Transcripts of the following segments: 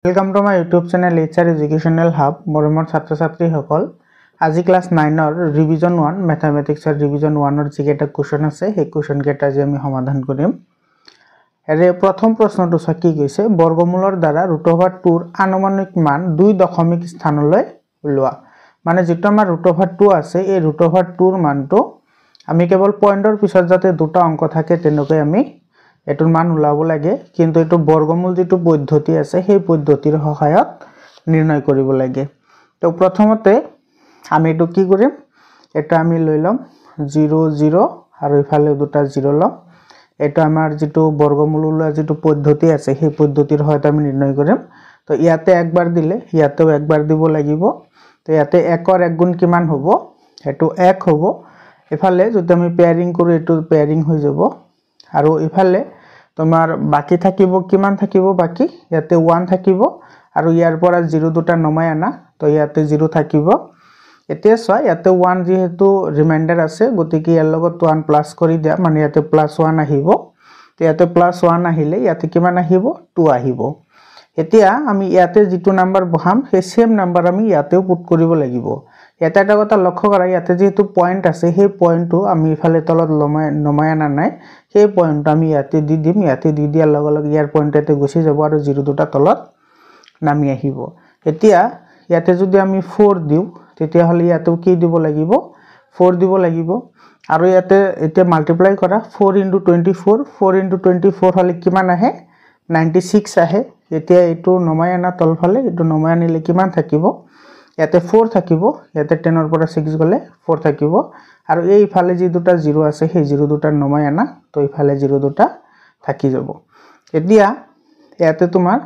Welcome to my YouTube channel HR Educational Hub. মৰমৰ ছাত্ৰ ছাত্ৰী সকল আজি ক্লাস 9 ৰ ৰিভিজন 1 ম্যাথমেটিক্স ৰ ৰিভিজন 1 ৰ যিকেটা কোৱেশ্চন আছে সেই কোৱেশ্চন কেটা যে আমি সমাধান কৰিম। এৰে প্ৰথম প্ৰশ্নটো কি কৈছে বৰ্গমূলৰ দ্বাৰা √2 ৰ আনুমানিক মান 2 দশমিক স্থানলৈ উলোৱা। মানে যেটো আমাৰ √2 আছে এই √2 ৰ মানটো আমি কেৱল পইণ্টৰ পিছত যাতে দুটা অংক থাকে তেনেকৈ আমি এটোৰ মান উলাব লাগে কিন্তু এটো বৰ্গমূল যেটো পদ্ধতি আছে সেই পদ্ধতিৰ সহায়ত নিৰ্ণয় কৰিব লাগে। তো প্ৰথমতে আমি এটো কি কৰিম এটা আমি লৈ লম 0 0 আৰু ইফালে দুটা 0 লম। এটা আমাৰ যেটো বৰ্গমূল উলোৱা যেটো পদ্ধতি আছে সেই পদ্ধতিৰ সহায়ত আমি নিৰ্ণয় কৰিম। তো ইয়াতে একবাৰ দিলে ইয়াতেও একবাৰ দিব লাগিব। তো ইয়াতে 1 ৰ 1 গুণ কিমান হ'ব এটো 1 হ'ব। ইফালে যদি আমি পেয়াৰিং কৰো এটো পেয়াৰিং হৈ যাব আৰু ইফালে তোমাৰ বাকি থাকিব কিমান থাকিব বাকি ইয়াতে 1 থাকিব আৰু ইয়াৰ পৰা 0 দুটা নমাই আনা তো ইয়াতে 0 থাকিব। এতিয়া চোৱা ইয়াতে 1 যেহেতু ৰিমাইন্ডাৰ আছে গতিকে ইয়াৰ লগত 1 প্লাস কৰি দিয়া মানে ইয়াতে +1 আহিব। তো ইয়াতে +1 আহিলে ইয়াতে কিমান আহিব 2 আহিব। এতিয়া আমি ইয়াতে যেটো নাম্বাৰ বহাম সেই সেম নাম্বাৰ আমি ইয়াতেও পুট কৰিব লাগিব। এটা এটা কথা লক্ষ্য কৰা ইয়াতে যেহেতু পয়েন্ট আছে সেই পয়েন্টটো আমি ইফালে তলত নমাই আনা নাই সেই পয়েন্টটো আমি ইয়াতে দি দিম। ইয়াতে দি দিয়াৰ লগে লগে ইয়াৰ পয়েন্টতে গুছি যাব আৰু 0 দুটা তলত নামি আহিব। এতিয়া ইয়াতে যদি আমি 4 দিও তেতিয়া হলে ইয়াতেও কি দিব লাগিব 4 দিব লাগিব আৰু ইয়াতে এতিয়া মাল্টিপ্লাই কৰা 4 * 24 4 * 24 হলে কিমান আহে 96 আহে। এতিয়া এটো নমাই আনা তলফালে এটো নমাই আনিলে কিমান থাকিব ইয়াতে 4 থাকিব ইয়াতে 10 ৰ পৰা 6 গলে 4 থাকিব আৰু এই ইফালে যি দুটা 0 আছে সেই 0 দুটা নমাই আনা তো ইফালে 0 দুটা থাকি যাব। এতিয়া ইয়াতে তোমাৰ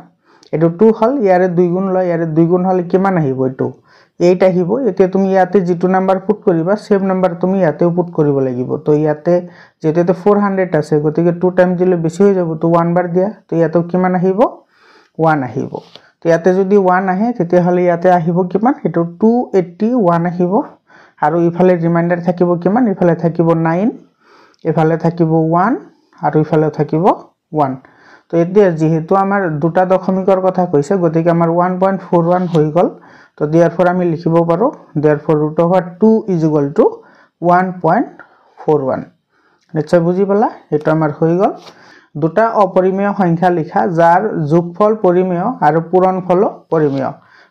এটো 2 হল ইয়াৰে 2 গুণ লয় ইয়াৰে 2 গুণ হলে কিমান আহিব এটো 8 আহিব। এতিয়া তুমি ইয়াতে যেটো নাম্বাৰ পুট কৰিবা সেম নাম্বাৰ তুমি ইয়াতেও পুট কৰিব লাগিব। তো ইয়াতে যেতে 400 আছে গতিকে 2 টাইম দিলে বেছি হৈ যাব তো 1 বাৰ দিয়া তো ইয়াতেও কিমান আহিব 1 আহিব। তো ইয়াতে যদি 1 আহে তেতিয়া হলে ইয়াতে আহিব কিমান এটো 281 আহিব আৰু ইফালে ৰিমাইন্ডাৰ থাকিব কিমান ইফালে থাকিব 9 ইফালে থাকিব 1 আৰু ইফালে থাকিব 1। তো এতিয়া যেহেতু আমাৰ দুটা দশমিকৰ কথা কৈছে গতিকে আমাৰ 1.41 হৈ গল। তো therefore আমি লিখিব পাৰো therefore √2 = 1.41। নিশ্চয় বুজি পালা এটা আমাৰ হৈ গল। দুটা অপৰিমেয় সংখ্যা লিখা যাৰ যোগফল পৰিমেয় আৰু পূৰণফল পৰিমেয়।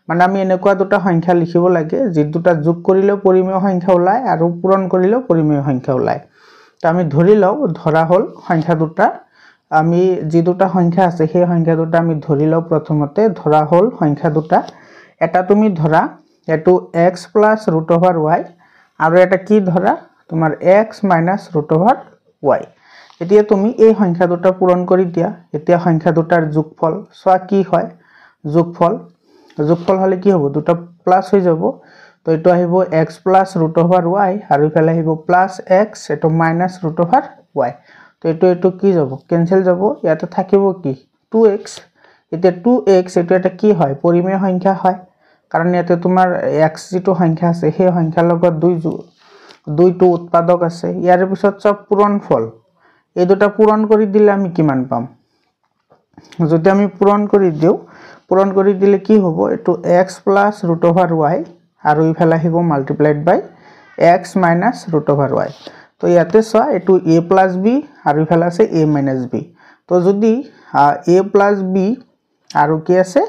মানে আমি এনেকুৱা দুটা সংখ্যা লিখিব লাগে যে দুটা যোগ কৰিলেও পৰিমেয় সংখ্যা ওলায় আৰু পূৰণ কৰিলেও পৰিমেয় সংখ্যা ওলায়। তো আমি ধৰি লও ধৰা হল সংখ্যা দুটা আমি যে দুটা সংখ্যা আছে সেই সংখ্যা দুটা আমি ধৰি লও প্ৰথমতে ধৰা হল সংখ্যা দুটা এটা তুমি ধৰা এটো x + √y আৰু এটা কি ধৰা তোমাৰ x - √y। এতিয়া তুমি এই সংখ্যা দুটা পূৰণ কৰি দিয়া। এতিয়া সংখ্যা দুটাৰ যোগফল সোৱা কি হয় যোগফল হলে কি হ'ব দুটা প্লাস হৈ যাব। তো এটো আহিব x + √y আৰু ইফালে আহিব +x এটো -√y। তো এটো কি যাব ক্যান্সেল যাব ইয়াতে থাকিব কি 2x। এতিয়া 2x এটো এটা কি হয় পৰিমেয় সংখ্যা হয় কাৰণ ইয়াতে তোমাৰ x যেটো সংখ্যা আছে সেই সংখ্যাৰ লগত দুইটো উৎপাদক আছে। ইয়াৰ পিছত সব পূৰণফল এই দুটা পূৰণ কৰি দিলে আমি কিমান পাম যদি আমি পূৰণ কৰি দিলে কি হ'ব এটো x + √y আৰু ইফালে আহিব মাল্টিপ্লাইড বাই x - √y। তো ইয়াতে সোৱা এটো a + b আৰু ইফালে আছে a - b। তো যদি a + b আৰু কি আছে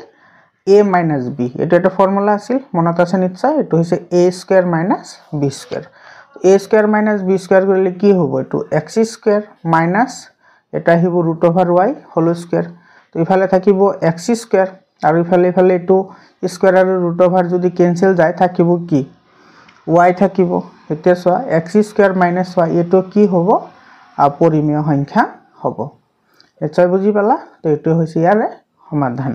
a - b এটো এটা ফৰ্মুলা আছিল মনত আছে নিশ্চয় এটো হৈছে a² - b²। a² - b² কৰিলে কি হ'ব এটো x² মাইনাস এটা আহিব √y হোল²। তো ইফালে থাকিব x² আৰু ইফালে এটো স্কয়াৰ আৰু √, যদি ক্যান্সেল যায় থাকিব কি y থাকিব। এতিয়া সোৱা x² - y এটো কি হ'ব পৰিমেয় সংখ্যা হ'ব। নিশ্চয় বুজি পালা। তো এটো হৈছে ইয়াৰে সমাধান।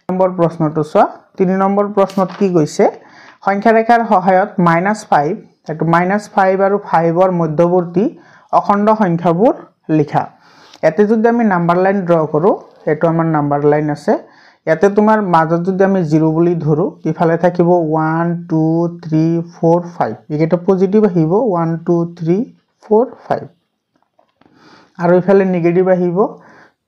নম্বৰ প্ৰশ্নটো সোৱা 3 নম্বৰ প্ৰশ্নত কি কৈছে সংখ্যা ৰেখাৰ সহায়ত -5 এটো -5 আৰু 5 ৰ মধ্যবৰ্তী অখণ্ড সংখ্যাবোৰ লিখা। ইয়াতে যদি আমি নাম্বাৰ লাইন ড্ৰ কৰো এটো আমাৰ নাম্বাৰ লাইন আছে ইয়াতে তোমাৰ মাজত যদি আমি 0 বুলি ধৰো ইফালে থাকিব 1 2 3 4 5 এটা পজিটিভ আহিব 1 2 3 4 5 আৰু ইফালে নেগেটিভ আহিব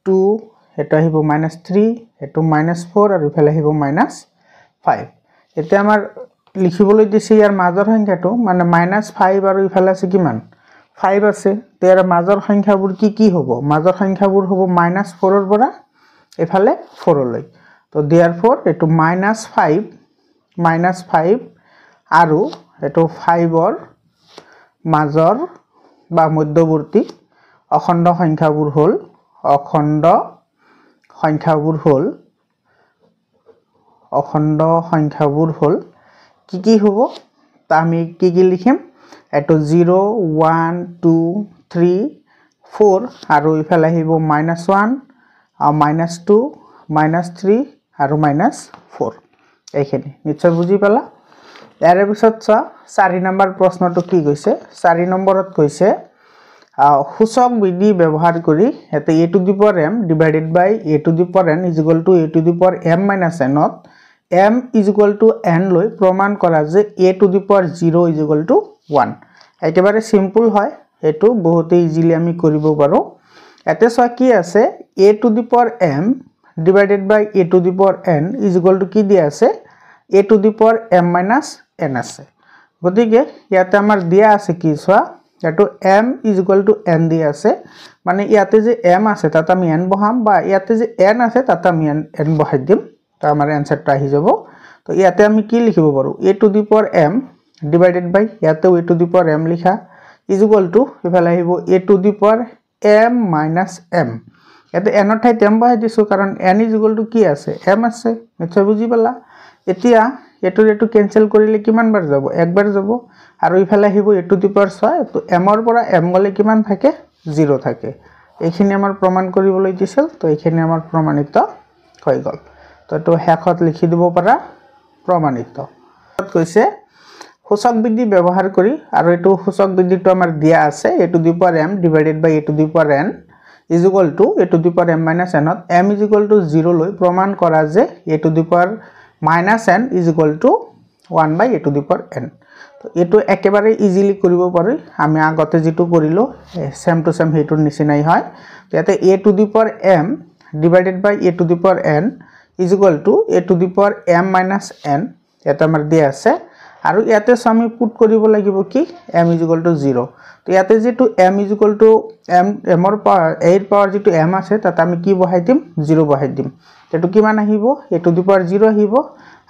2 এটা আহিব -3 এটো -4 আৰু ইফালে আহিব -5 এতিয়া আমাৰ লিখিবলৈ দিছে ইয়াৰ মাজৰ সংখ্যাটো মানে -5 আৰু ইফালে আছে কিমান 5 আছে তেৰ মাজৰ সংখ্যাবোৰ কি হ'ব মাজৰ সংখ্যাবোৰ হ'ব -4 ৰ পৰা এফালে 4 লৈ তো therefore এটো -5 আৰু এটো 5 ৰ মাজৰ বা মধ্যবৰ্তী অখণ্ড সংখ্যাবোৰ হ'ল কি হ'ব তা আমি কি লিখিম এটো 0 1 2 3 4 আৰু ইফালে আহিব -1 -2 -3 আৰু -4 এইখিনি নিশ্চয় বুজি পালা ইয়াৰ পিছত 4 নম্বৰ প্ৰশ্নটো কি কৈছে 4 নম্বৰত কৈছে সূচক বিধি ব্যৱহাৰ কৰি এতে a to the power m divided by a to the power n is equal to a to the power m minus n to m is equal to n লৈ প্ৰমাণ কৰা যে a to the power 0 is equal to 1 একেবাৰে simple হয় এটো বহুত easily আমি কৰিব পাৰো এতে কি আছে a to the power m divided by a to the power n is equal to কি দিয়া আছে a to the power m minus n আছে গতিকে ইয়াতে আমাৰ দিয়া আছে কি এটো m is equal to n দিয়া আছে মানে ইয়াতে যে m আছে তাত আমি n বহাম বা ইয়াতে যে n আছে তাত আমি n বহাই দিম তো আমাৰ আনসাৰটা আহি যাব তো ইয়াতে আমি কি লিখিব পাৰো a to the power m divided by ইয়াতে a to the power m লিখা is equal to ইফালে আহিব a to the power m minus m ইয়াতে n ৰ ঠাইত m বহাই দিছো কাৰণ n is equal to কি আছে m আছে নিশ্চয় বুজি পালা এতিয়া এটো ক্যান্সেল কৰিলে কিমান বাৰ যাব একবাৰ যাব আৰু ইফালে আহিব a to the power 6 তো m ৰ পৰা m গলে কিমান থাকে 0 থাকে এইখিনি আমাৰ প্ৰমাণ কৰিবলৈ দিছিল তো এইখিনি আমাৰ প্ৰমাণিত হৈ গল তো এটো হেকত লিখি দিব পাৰা প্ৰমাণিত কৈছে সূচক বিধি ব্যৱহাৰ কৰি আৰু এটো সূচক বিধিটো আমাৰ দিয়া আছে a to the power m divided by a to the power n is equal to a to the power m minus n to m is equal to 0 লৈ প্ৰমাণ কৰা যে a to the power minus n is equal to 1 by a to the power n তো এটো একেবাৰে easily কৰিব পাৰি আমি আগতে যেটো কৰিলো সেম টু সেম হেটোৰ নিচিনাই হয় তো ইয়াতে a to the power m divided by a to the power n is equal to a to the power m minus n এটা আমাৰ দিয়া আছে আৰু ইয়াতে আমি পুট কৰিব লাগিব কি m is equal to 0 তো ইয়াতে যেটো m is equal to m ৰ পাৱাৰ a ৰ পাৱাৰ যেটো m আছে তাত আমি কি বহাই দিম 0 বহাই দিম এটো কিমান আহিব a to the power 0 আহিব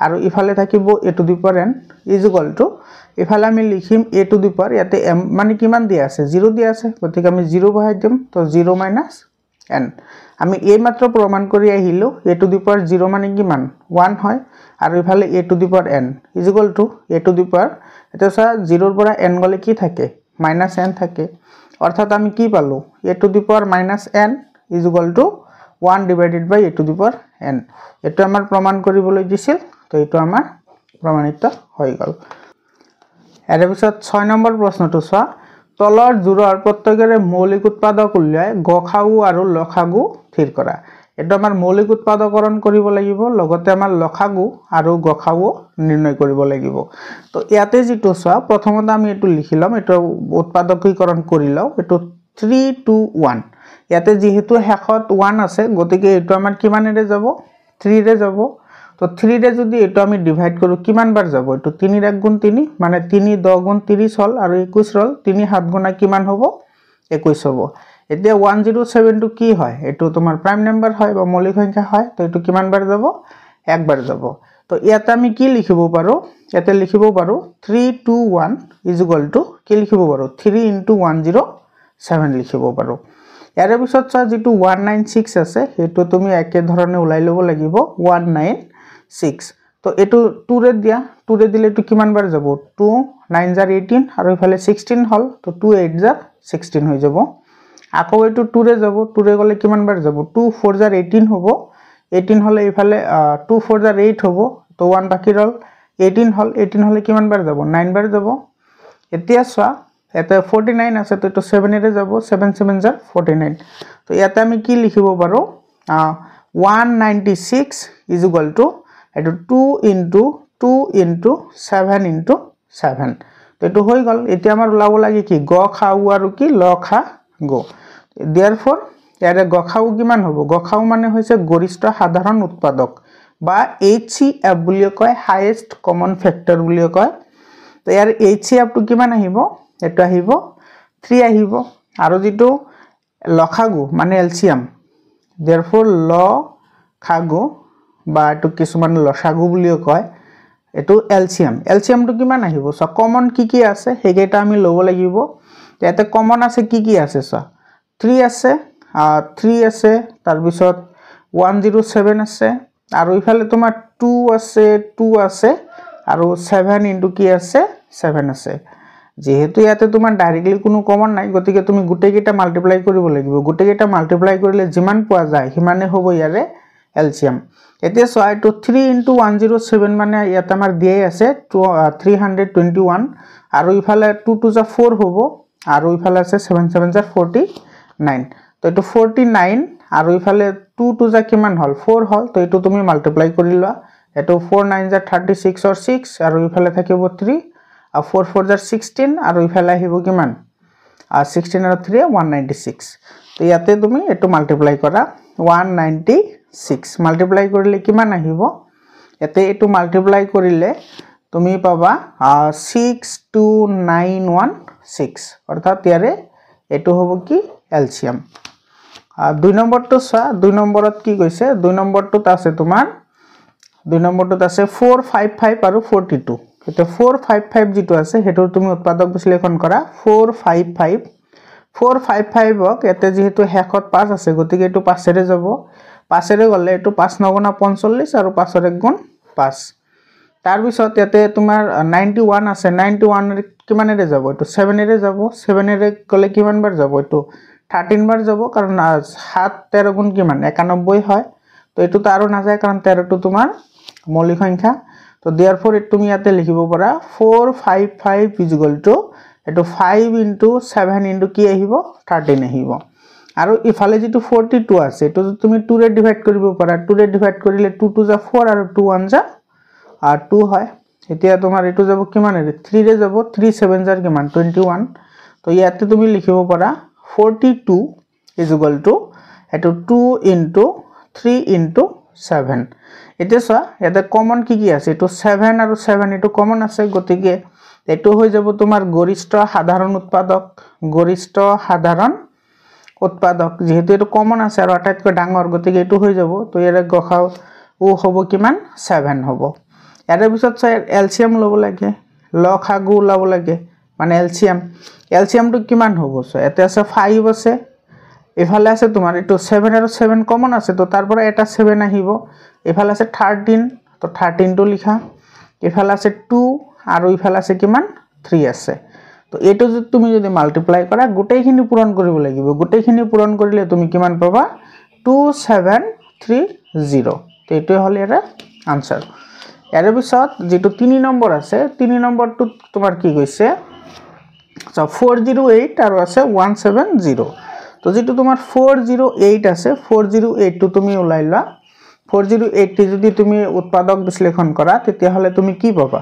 আৰু ইফালে থাকিব a to the power n is equal to ইফালে আমি লিখিম a to the power ইয়াতে m মানে কিমান দিয়া আছে 0 দিয়া আছে গতিকে আমি 0 বহাই দিম তো 0 minus n আমি এই মাত্ৰ প্ৰমাণ কৰি আহিলো a to the power 0 মানে কিমান 1 হয় আৰু ইফালে a to the power n is equal to a to the power এটা 0 ৰ পৰা n গলে কি থাকে -n থাকে অৰ্থাৎ আমি কি পালো a to the power -n is equal to 1 divided by a to the power n এটো আমাৰ প্ৰমাণ কৰিবলৈ দিছিল তো এটো আমাৰ প্ৰমাণিত হৈ গল এৰ পিছত 6 নম্বৰ প্ৰশ্নটো তলৰ জোৰৰ প্ৰত্যেকৰে মৌলিক উৎপাদক উলিয়াই গখাগু আৰু লখাগু স্থিৰ কৰা এটো আমাৰ মৌলিক উৎপাদকৰণ কৰিব লাগিব লগতে আমাৰ লখাগু আৰু গখাগু নিৰ্ণয় কৰিব লাগিব তো ইয়াতে যেটো প্ৰথমতে আমি এটো লিখিলাম এটো উৎপাদকীকৰণ কৰিলাও এটো 3 2 1 ইয়াতে যেহেতু হেকত 1 আছে গতিকে এটো আমাৰ কিমানেৰে যাব 3 ৰে যাব তো 3 ৰে যদি এটো আমি ডিভাইড কৰো কিমান বাৰ যাব এটো 3 ৰ 1 গুণ 3 মানে 3 10 গুণ 30 হল আৰু 21 হল 3 7 গুণা কিমান হ'ব 21 হ'ব এতিয়া 107 টো কি হয় এটো তোমাৰ প্ৰাইম নাম্বাৰ হয় বা মৌলিক সংখ্যা হয় তো এটো কিমান বাৰ যাব একবাৰ যাব তো ইয়াতে আমি কি লিখিব পাৰো ইয়াতে লিখিব পাৰো 3 2 1 is equal to কি লিখিব পাৰো 3 into 107 লিখিব পাৰো ইয়াৰ পিছত যেটো 196 আছে এটো তুমি একে ধৰণে উলাই লব লাগিব 196 তো এটো 2 ৰে দিয়া 2 ৰে দিলে এটো কিমান বাৰ যাব 2 9 jar 18 আৰু ইফালে 16 হল তো 2 8 jar 16 হৈ যাব আকৌ এটো 2 ৰে যাব 2 ৰে গলে কিমান বাৰ যাব 2 4 jar 18 হ'ব 18 হলে ইফালে 2 4 jar 8 হ'ব তো 1 বাকি ৰল 18 হলে কিমান বাৰ যাব 9 বাৰ যাব এতিয়া এটা 49 আছে তো এটো 7 ৰে যাব 7 7 jar 49 তো ইয়াতে আমি কি লিখিব পাৰো 196 is equal to এটো 2 into 7 into 7 তো এটো হৈ গল এতিয়া আমাৰ ওলাব লাগে কি গ খাউ আৰু কি ল খা গো therefore ইয়াৰে গখাও কিমান হ'ব গখাও মানে হৈছে গৰিষ্ঠ সাধাৰণ উৎপাদক বা HCF বুলি কয় হাইয়েষ্ট কমন ফ্যাক্টৰ বুলি কয় তো ইয়াৰ HCF টো কিমান আহিব এটো আহিব 3 আহিব আৰু যেটো লখাগু মানে LCM therefore লখাগু বা এটো কিছুমান লসাগু বুলি কয় এটো LCM টো কিমান আহিব সো কমন কি আছে হেগেটা আমি লব লাগিব ইয়াতে কমন আছে কি আছে সো 3 আছে 3 আছে তাৰ পিছত 107 আছে আৰু ইফালে তোমাৰ 2 আছে আৰু 7 ইনটু কি আছে 7 আছে যেহেতু ইয়াতে তোমাৰ ডাইৰেক্টলি কোনো কমন নাই গতিকে তুমি গুটেকেটা মাল্টিপ্লাই কৰিব লাগিব গুটেকেটা মাল্টিপ্লাই কৰিলে যিমান পোৱা যায় হিমানে হ'ব ইয়াৰে LCM এতিয়া সো আইটো 3 ইনটু 107 মানে ইয়াতে আমাৰ দিয়াই আছে 321 আৰু ইফালে 2 টু যা 4 হ'ব আৰু ইফালে আছে 7 7 যা 49 তো এটো 49 আৰু ইফালে 2 টু যা কিমান হল 4 হল তো এটো তুমি মাল্টিপ্লাই কৰি লোৱা এটো 4 9 যা 36 or 6 আৰু ইফালে থাকিব 3 আৰ 4 4 যা 16 আৰু ইফালে আহিব কিমান 16 আৰু 3 196 তো ইয়াতে তুমি এটো মাল্টিপ্লাই কৰা 196 মাল্টিপ্লাই কৰিলে কিমান আহিব ইয়াতে এটো মাল্টিপ্লাই কৰিলে তুমি পাবা 62916 অৰ্থাৎ ইয়াৰে এটো হ'ব কি LCM 2 নম্বৰটো চা 2 নম্বৰত কি কৈছে 2 নম্বৰটোত আছে তোমাৰ 2 নম্বৰটোত আছে 455 আৰু 42 এটা 455 যেটো আছে হেটো তুমি উৎপাদক বিশ্লেষণ কৰা 455 ক এতে যেহেতু হেকত 5 আছে গতিকে এটো 5 এৰে যাব 5 এৰে গলে এটো 5 9 45 আৰু 5 এৰ 1 গুণ 5 তাৰ পিছত এতে তোমাৰ 91 আছে 91 এৰ কিমান এৰে যাব এটো 7 এৰে যাব 7 এৰে গলে কিমান বাৰ যাব এটো 13 বাৰ যাব কাৰণ 7 13 গুণ কিমান 91 হয় তো এটো তো আৰু না যায় কাৰণ 13 টো তোমাৰ মৌলিক সংখ্যা তো therefore তুমি ইয়াতে লিখিব পাৰা 455 এটো 5 ইনটু 7 ইনটু কি আহিব 13 আহিব আৰু ইফালে যেটো 42 আছে এটো তুমি 2 ৰে ডিভাইড কৰিব পাৰা 2 ৰে ডিভাইড কৰিলে 2 টু যা 4 আৰু 2 1 যা 2 হয় এতিয়া তোমাৰ এটো যাব কিমান এৰে 3 ৰে যাব 3 7 যা কিমান 21 তো ইয়াতে তুমি লিখিব পাৰা 42 এটো 2 ইনটু 3 ইনটু 7 এটা সা এটা কমন কি আছে এটো 7 আৰু 7 এটো কমন আছে গতিকে এটো হৈ যাব তোমাৰ গৰিষ্ঠ সাধাৰণ উৎপাদক যেহেতু এটো কমন আছে আৰু আটাইতকৈ ডাঙৰ গতিকে এটো হৈ যাব তো ইয়াৰে গখাও ও হ'ব কিমান 7 হ'ব ইয়াৰ পিছত LCM লব লাগে লখাগু লব লাগে মানে LCM টো কিমান হ'ব সো এতে আছে 5 আছে এফালে আছে তোমাৰ এটো 7 আৰু 7 কমন আছে তো তাৰ পৰা এটা 7 আহিব এফালে আছে 13 তো 13 টো লিখা এফালে আছে 2 আৰু এফালে আছে কিমান 3 আছে তো এটো যদি তুমি যদি মাল্টিপ্লাই কৰা গুটেইখিনি পূৰণ কৰিব লাগিব গুটেইখিনি পূৰণ কৰিলে তুমি কিমান পাবা 2730 তো এটো হল এৰ आंसर ইয়াৰ পিছত যেটো 3 নম্বৰ আছে 3 নম্বৰটো তোমাৰ কি কৈছে সো 408 আৰু আছে 170 তো যেটো তোমাৰ 408 আছে 408 টো তুমি উলাই লা 408 টি যদি তুমি উৎপাদক বিশ্লেষণ কৰা তেতিয়া হলে তুমি কি পাবা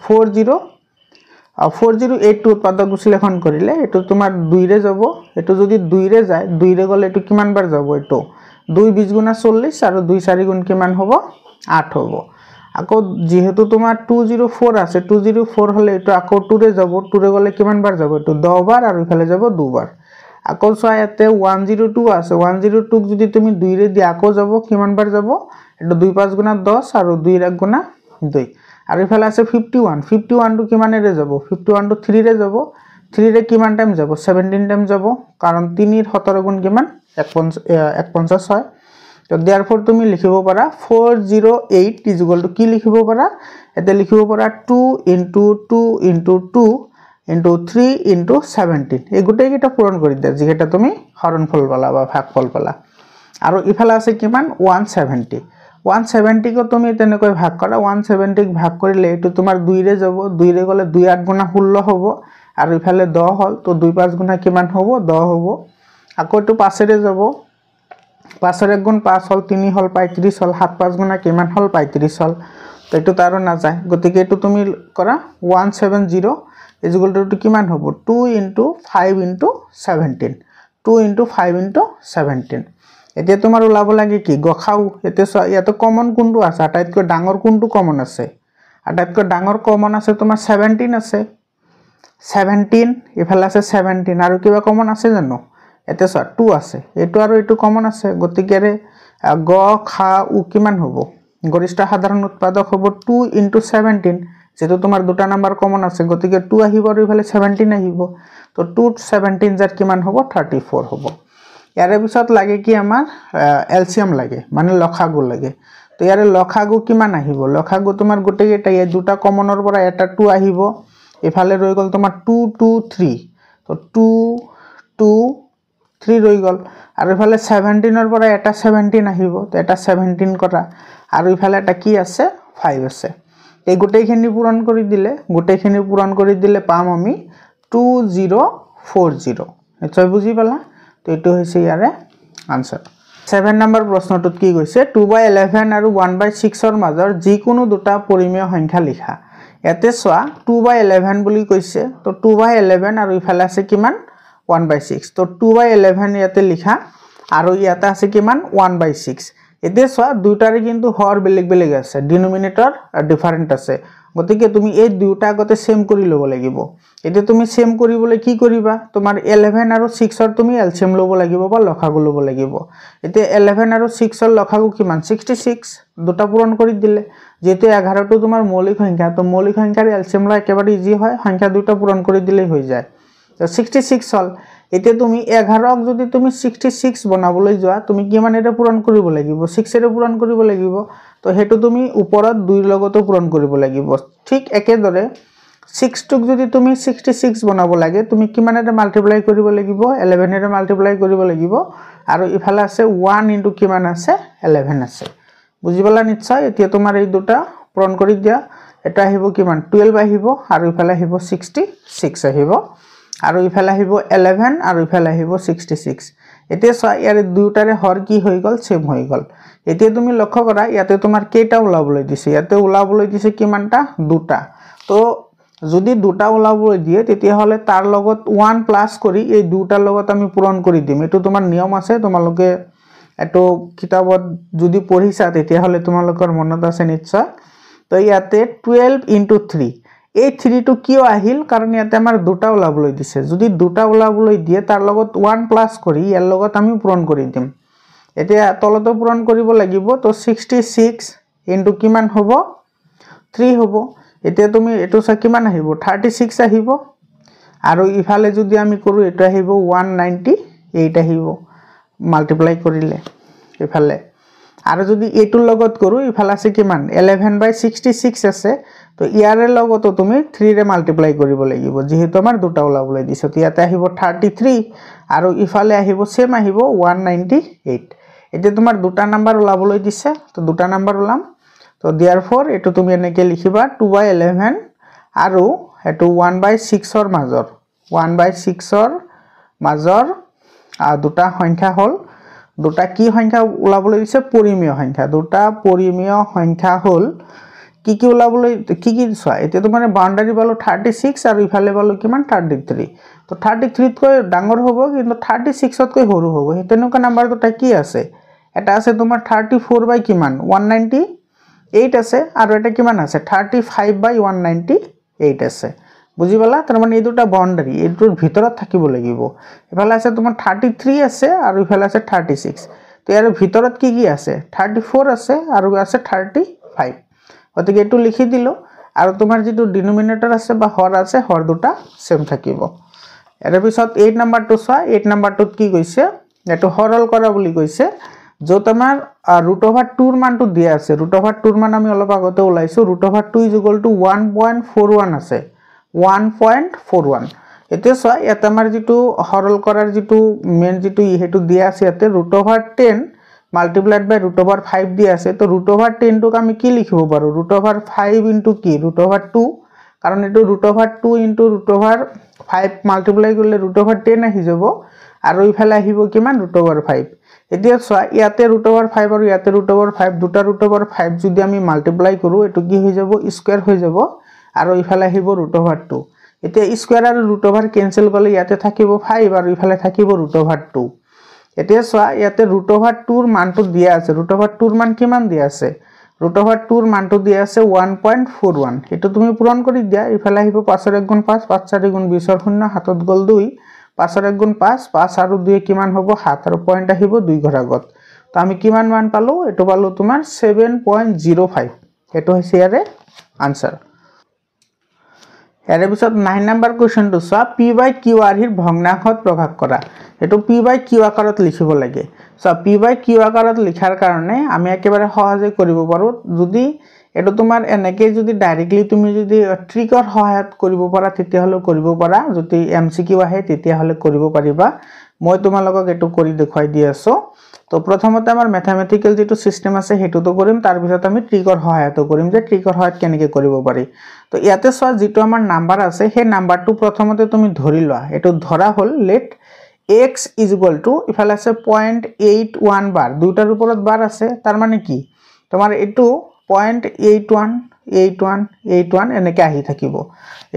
408 টো উৎপাদক বিশ্লেষণ কৰিলে এটো তোমাৰ 2 ৰে যাব এটো যদি 2 ৰে যায় 2 ৰে গলে এটো কিমান বাৰ যাব এটো 2 20 গুণা 40 আৰু 2 4 গুণ কিমান হ'ব 8 হ'ব আকৌ যেহেতু তোমাৰ 204 আছে 204 হলে এটো আকৌ 2 ৰে যাব 2 ৰে গলে কিমান বাৰ যাব এটো 10 বাৰ আৰু ইফালে যাব 2 বাৰ আকৌ সয়াতে 102 আছে 102 ক যদি তুমি 2 ৰে দি আকৌ যাব কিমান বাৰ যাব এটো 2 5 গুণা 10 আৰু 2 1 গুণা 2 আৰু ইফালে আছে 51 টো কিমান এৰে যাব 51 টো 3 ৰে যাব 3 ৰে কিমান টাইম যাব 17 টাইম যাব কাৰণ 3 এৰ 17 গুণ কিমান 150 হয় তো therefore তুমি লিখিব পাৰা 408 কি লিখিব পাৰা এতে লিখিব পাৰা 2 into 2 into 2 into 3 into 17 এই গুটেই কিটা পূৰণ কৰি দিয়া যেটা তুমি হৰণফল পালা বা ভাগফল পালা আৰু ইফালে আছে কিমান 170 কো তুমি তেনেকৈ ভাগ কৰা 170 ক ভাগ কৰিলে এটো তোমাৰ 2 ৰে যাব 2 ৰে গলে 2 8 গুণা 16 হ'ব আৰু ইফালে 10 হল তো 2 5 গুণা কিমান হ'ব 10 হ'ব আকৌ এটো 5 ৰে যাব 5 এর 1 গুণ 5 হল 3 হল 35 হল 7 5 গুণা কিমান হল 35 হল তো এটো তাৰো না যায় গতিকে এটো তুমি কৰা 170 টু কিমান হ'ব 2 into 5 into 17 2 * 5 * 17 এতিয়া তোমাৰ ওলাব লাগে কি গখাও এতিয়া ইয়াতে কমন কোনটো আছে আটাইতকৈ ডাঙৰ কোনটো কমন আছে আটাইতকৈ ডাঙৰ কমন আছে তোমাৰ 17 আছে 17 ইফালে আছে 17 আৰু কিবা কমন আছে জানো এতিয়া 2 আছে এটো আৰু এটো কমন আছে গতিকেৰে গ খা উ কিমান হ'ব গৰিষ্ঠ সাধাৰণ উৎপাদক হ'ব 2 * 17 যেটো তোমাৰ দুটা নাম্বাৰ কমন আছে গতিকে 2 আহিব আৰু ইফালে 17 আহিব তো 2 17 যাত কিমান হ'ব 34 হ'ব ইয়াৰে পিছত লাগে কি আমাৰ এলসিয়াম লাগে মানে লখাগু লাগে তো ইয়াৰে লখাগু কিমান আহিব লখাগু তোমাৰ গোটেই এটা এই দুটা কমনৰ পৰা এটা 2 আহিব ইফালে ৰৈ গল তোমাৰ 2 2 3 তো 2 2 3 ৰৈ গল আৰু ইফালে 17 ৰ পৰা এটা 17 আহিব তো এটা 17 কৰা আৰু ইফালে এটা কি আছে 5 আছে এই গোটেইখিনি পূৰণ কৰি দিলে পাম আমি 2040 নিশ্চয় বুজি পালা তো এটো হৈছে ইয়াৰে আনসাৰ 7 নম্বৰ প্ৰশ্নটোত কি কৈছে 2/11 আৰু 1/6 ৰ মাজৰ যিকোনো দুটা পৰিমেয় সংখ্যা লিখা ইয়াতে সোৱা 2/11 বুলি কৈছে তো 2/11 আৰু ইফালে আছে কিমান 1/6 তো 2/11 ইয়াতে লিখা আৰু ইয়াতে আছে কিমান 1/6 এতে সোৱা দুটাৰে কিন্তু হৰ বেলেগ আছে ডিনোমিনেটৰ ডিফাৰেন্ট আছে গতিকে তুমি এই দুটা আগতে সেম কৰি লব লাগিব এতে তুমি সেম কৰিবলৈ কি কৰিবা তোমাৰ 11 আৰু 6 ৰ তুমি এলসিয়াম লব লাগিব বা লখাগু লব লাগিব এতে 11 আৰু 6 ৰ লখাগু কিমান 66 দুটা পূৰণ কৰি দিলে যেতে 11 টো তোমাৰ মৌলিক সংখ্যা তো মৌলিক সংখ্যাৰ এলসিয়াম লা একেবাৰে ইজি হয় সংখ্যা দুটা পূৰণ কৰি দিলে হৈ যায় তো 66 হল এতে তুমি 11 ক যদি তুমি 66 বনাবলৈ যোৱা তুমি কিমান এটা পূৰণ কৰিব লাগিব 6 এৰে পূৰণ কৰিব লাগিব তো হেতু তুমি ওপৰত 2 ৰ লগতো পূৰণ কৰিব লাগিব ঠিক একেদৰে 6 টুক যদি তুমি 66 বনাব লাগে তুমি কিমান এটা মাল্টিপ্লাই কৰিব লাগিব 11 এৰে মাল্টিপ্লাই কৰিব লাগিব আৰু ইফালে আছে 1 * কিমান আছে 11 আছে বুজি পালা নিশ্চয় এতিয়া তোমাৰ এই দুটা পূৰণ কৰি দিয়া এটা আহিব কিমান 12 আহিব আৰু ইফালে আহিব 66 আহিব আৰু ইফালে আহিব 11 আৰু ইফালে আহিব 66 এতিয়া সোৱা ইয়াৰে দুটাৰে হৰ কি হৈ গল সেম হৈ গল এতিয়া তুমি লক্ষ্য কৰা ইয়াতে তোমাৰ কেইটা ওলাবলৈ দিছে ইয়াতে ওলাবলৈ দিছে কিমানটা দুটা তো যদি দুটা ওলাবলৈ দিয়ে তেতিয়া হলে তাৰ লগত 1 প্লাস কৰি এই দুটাৰ লগত আমি পূৰণ কৰি দিম এটো তোমাৰ নিয়ম আছে তোমালোকে এটো কিতাবত যদি পঢ়িছা তেতিয়া হলে তোমালোকৰ মনত আছে নিশ্চয় তো ইয়াতে 12 * 3 এই 3 টো কিয় আহিল কাৰণ ইয়াতে আমাৰ দুটা ওলাবলৈ দিছে যদি দুটা ওলাবলৈ দিয়ে তাৰ লগত 1 প্লাস কৰি ইয়াৰ লগত আমি পূৰণ কৰি দিম এতিয়া তলতো পূৰণ কৰিব লাগিব তো 66 * কিমান হ'ব 3 হ'ব এতিয়া তুমি এটো সা কিমান আহিব 36 আহিব আৰু ইফালে যদি আমি কৰো এটো আহিব 198 আহিব মাল্টিপ্লাই কৰিলে ইফালে আৰু যদি এটোৰ লগত কৰো ইফালে আছে কিমান 11/66 আছে তো ইয়াৰে লগতো তুমি 3 ৰে মাল্টিপ্লাই কৰিব লাগিব যেহেতু আমাৰ দুটা ওলাবলৈ দিছে তো ইয়াতে আহিব 33 আৰু ইফালে আহিব সেম আহিব 198 এতিয়া তোমাৰ দুটা নাম্বাৰ ওলাবলৈ দিছে তো দুটা নাম্বাৰ ওলাম তো therefore এটো তুমি এনেকে লিখিবা 2/11 আৰু এটো 1/6 ৰ মাজৰ 1/6 ৰ মাজৰ দুটা সংখ্যা হল দুটা কি সংখ্যা ওলাবলৈ দিছে পৰিমেয় সংখ্যা দুটা পৰিমেয় সংখ্যা হল কি ওলাবলৈ কি সোৱা এতিয়া তোমাৰ বাউন্ডাৰি পালো 36 আৰু ইফালে পালো কিমান 33 তো 33 কৈ ডাঙৰ হ'ব কিন্তু 36 তকৈ সৰু হ'ব হেতেনুকা নাম্বাৰ দুটা কি আছে এটা আছে তোমাৰ 34 / কিমান 198 আছে আৰু এটা কিমান আছে 35/198 আছে বুজি পালা তাৰ মানে এই দুটা বাউন্ডাৰি এটোৰ ভিতৰত থাকিব লাগিব ইফালে আছে তোমাৰ 33 আছে আৰু ইফালে আছে 36 তো ইয়াৰ ভিতৰত কি আছে 34 আছে আৰু আছে 35 গতিকে এটো লিখি দিলো আৰু তোমাৰ যেটো ডিনোমিনেটৰ আছে বা হৰ আছে হৰ দুটা সেম থাকিব এৰ পিছত 8 নম্বৰটো সোৱা 8 নম্বৰটোত কি কৈছে এটো হৰল কৰা বুলি কৈছে যত আমাৰ √2 ৰ মানটো দিয়া আছে √2 ৰ মান আমি অলপ আগতে ওলাইছো √2 = 1.41 আছে 1.41 এতিয়া সোৱা ইয়াতে আমাৰ যেটো হৰল কৰাৰ যেটো মেন যেটো হেতু দিয়া আছে ইয়াতে √10 multiplied by √5 দিয়া আছে তো √10 টোক আমি কি লিখিব পাৰো √5 * কি √2 কাৰণ এটো √2 * √5 মাল্টিপ্লাই কৰিলে √10 আহি যাব আৰু ইফালে আহিব কিমান √5 এতিয়া সোৱা ইয়াতে √5 আৰু ইয়াতে √5 দুটা √5 যদি আমি মাল্টিপ্লাই কৰো এটো কি হৈ যাব স্কয়াৰ হৈ যাব আৰু ইফালে আহিব √2 এতিয়া স্কয়াৰ আৰু ৰুট ওভাৰ কেনসেল গলে ইয়াতে থাকিব 5 আৰু ইফালে থাকিব ৰুট ওভাৰ 2 এতিয়া চোৱা ইয়াতে ৰুট ওভাৰ 2 ৰ মানটো দিয়া আছে ৰুট ওভাৰ 2 ৰ মান কিমান দিয়া আছে ৰুট ওভাৰ 2 ৰ মানটো দিয়া আছে 1.41 এটো তুমি পূৰণ কৰি দিয়া ইফালে আহিব 5 ৰ 1 গুণ 5 5 4 গুণ 20 ৰ 0 হাতত গল 2 5 ৰ 1 গুণ 5 5 আৰু 2 কিমান হ'ব 7 আৰু পয়েন্ট আহিব 2 ঘৰ আগত তো আমি কিমান মান পালো এটো পালো তোমাৰ 7.05 এটো হৈছে ইয়াৰে आंसर यारे पिছত 9 नंबर क्वेश्चन तो सा p by q r हिर भग्नांशत प्रकाश करा एतो p by q आकारत लिखिब लागे सा p by q आकारत लिखार कारणे आमी एकेबारे सहजे करिब पारो जदि एतो तुमार एनेके जदि डायरेक्टली तुमी जदि ट्रिकर सहायत करिब पारा तेतिया हले करिब पारा जदि एमसीक्यू आহে तेतिया हले करिब पारिबा মই তোমালোকক এটো কৰি দেখাই দি আছো তো প্ৰথমতে আমাৰ ম্যাথমেটিক্যাল যেটো সিস্টেম আছে হেতু তো কৰিম তাৰ পিছত আমি ট্ৰিকৰ সহায়ত কৰিম যে ট্ৰিকৰ সহায়ত কেনেকৈ কৰিব পাৰি তো ইয়াতে সোৱা যেটো আমাৰ নাম্বাৰ আছে সেই নাম্বাৰটো প্ৰথমতে তুমি ধৰি লোৱা এটো ধৰা হল লেট x ইফালে আছে 0.81 বাৰ দুটাৰ ওপৰত বাৰ আছে তাৰ মানে কি তোমাৰ এটো 0.81 এনেকৈ আহি থাকিব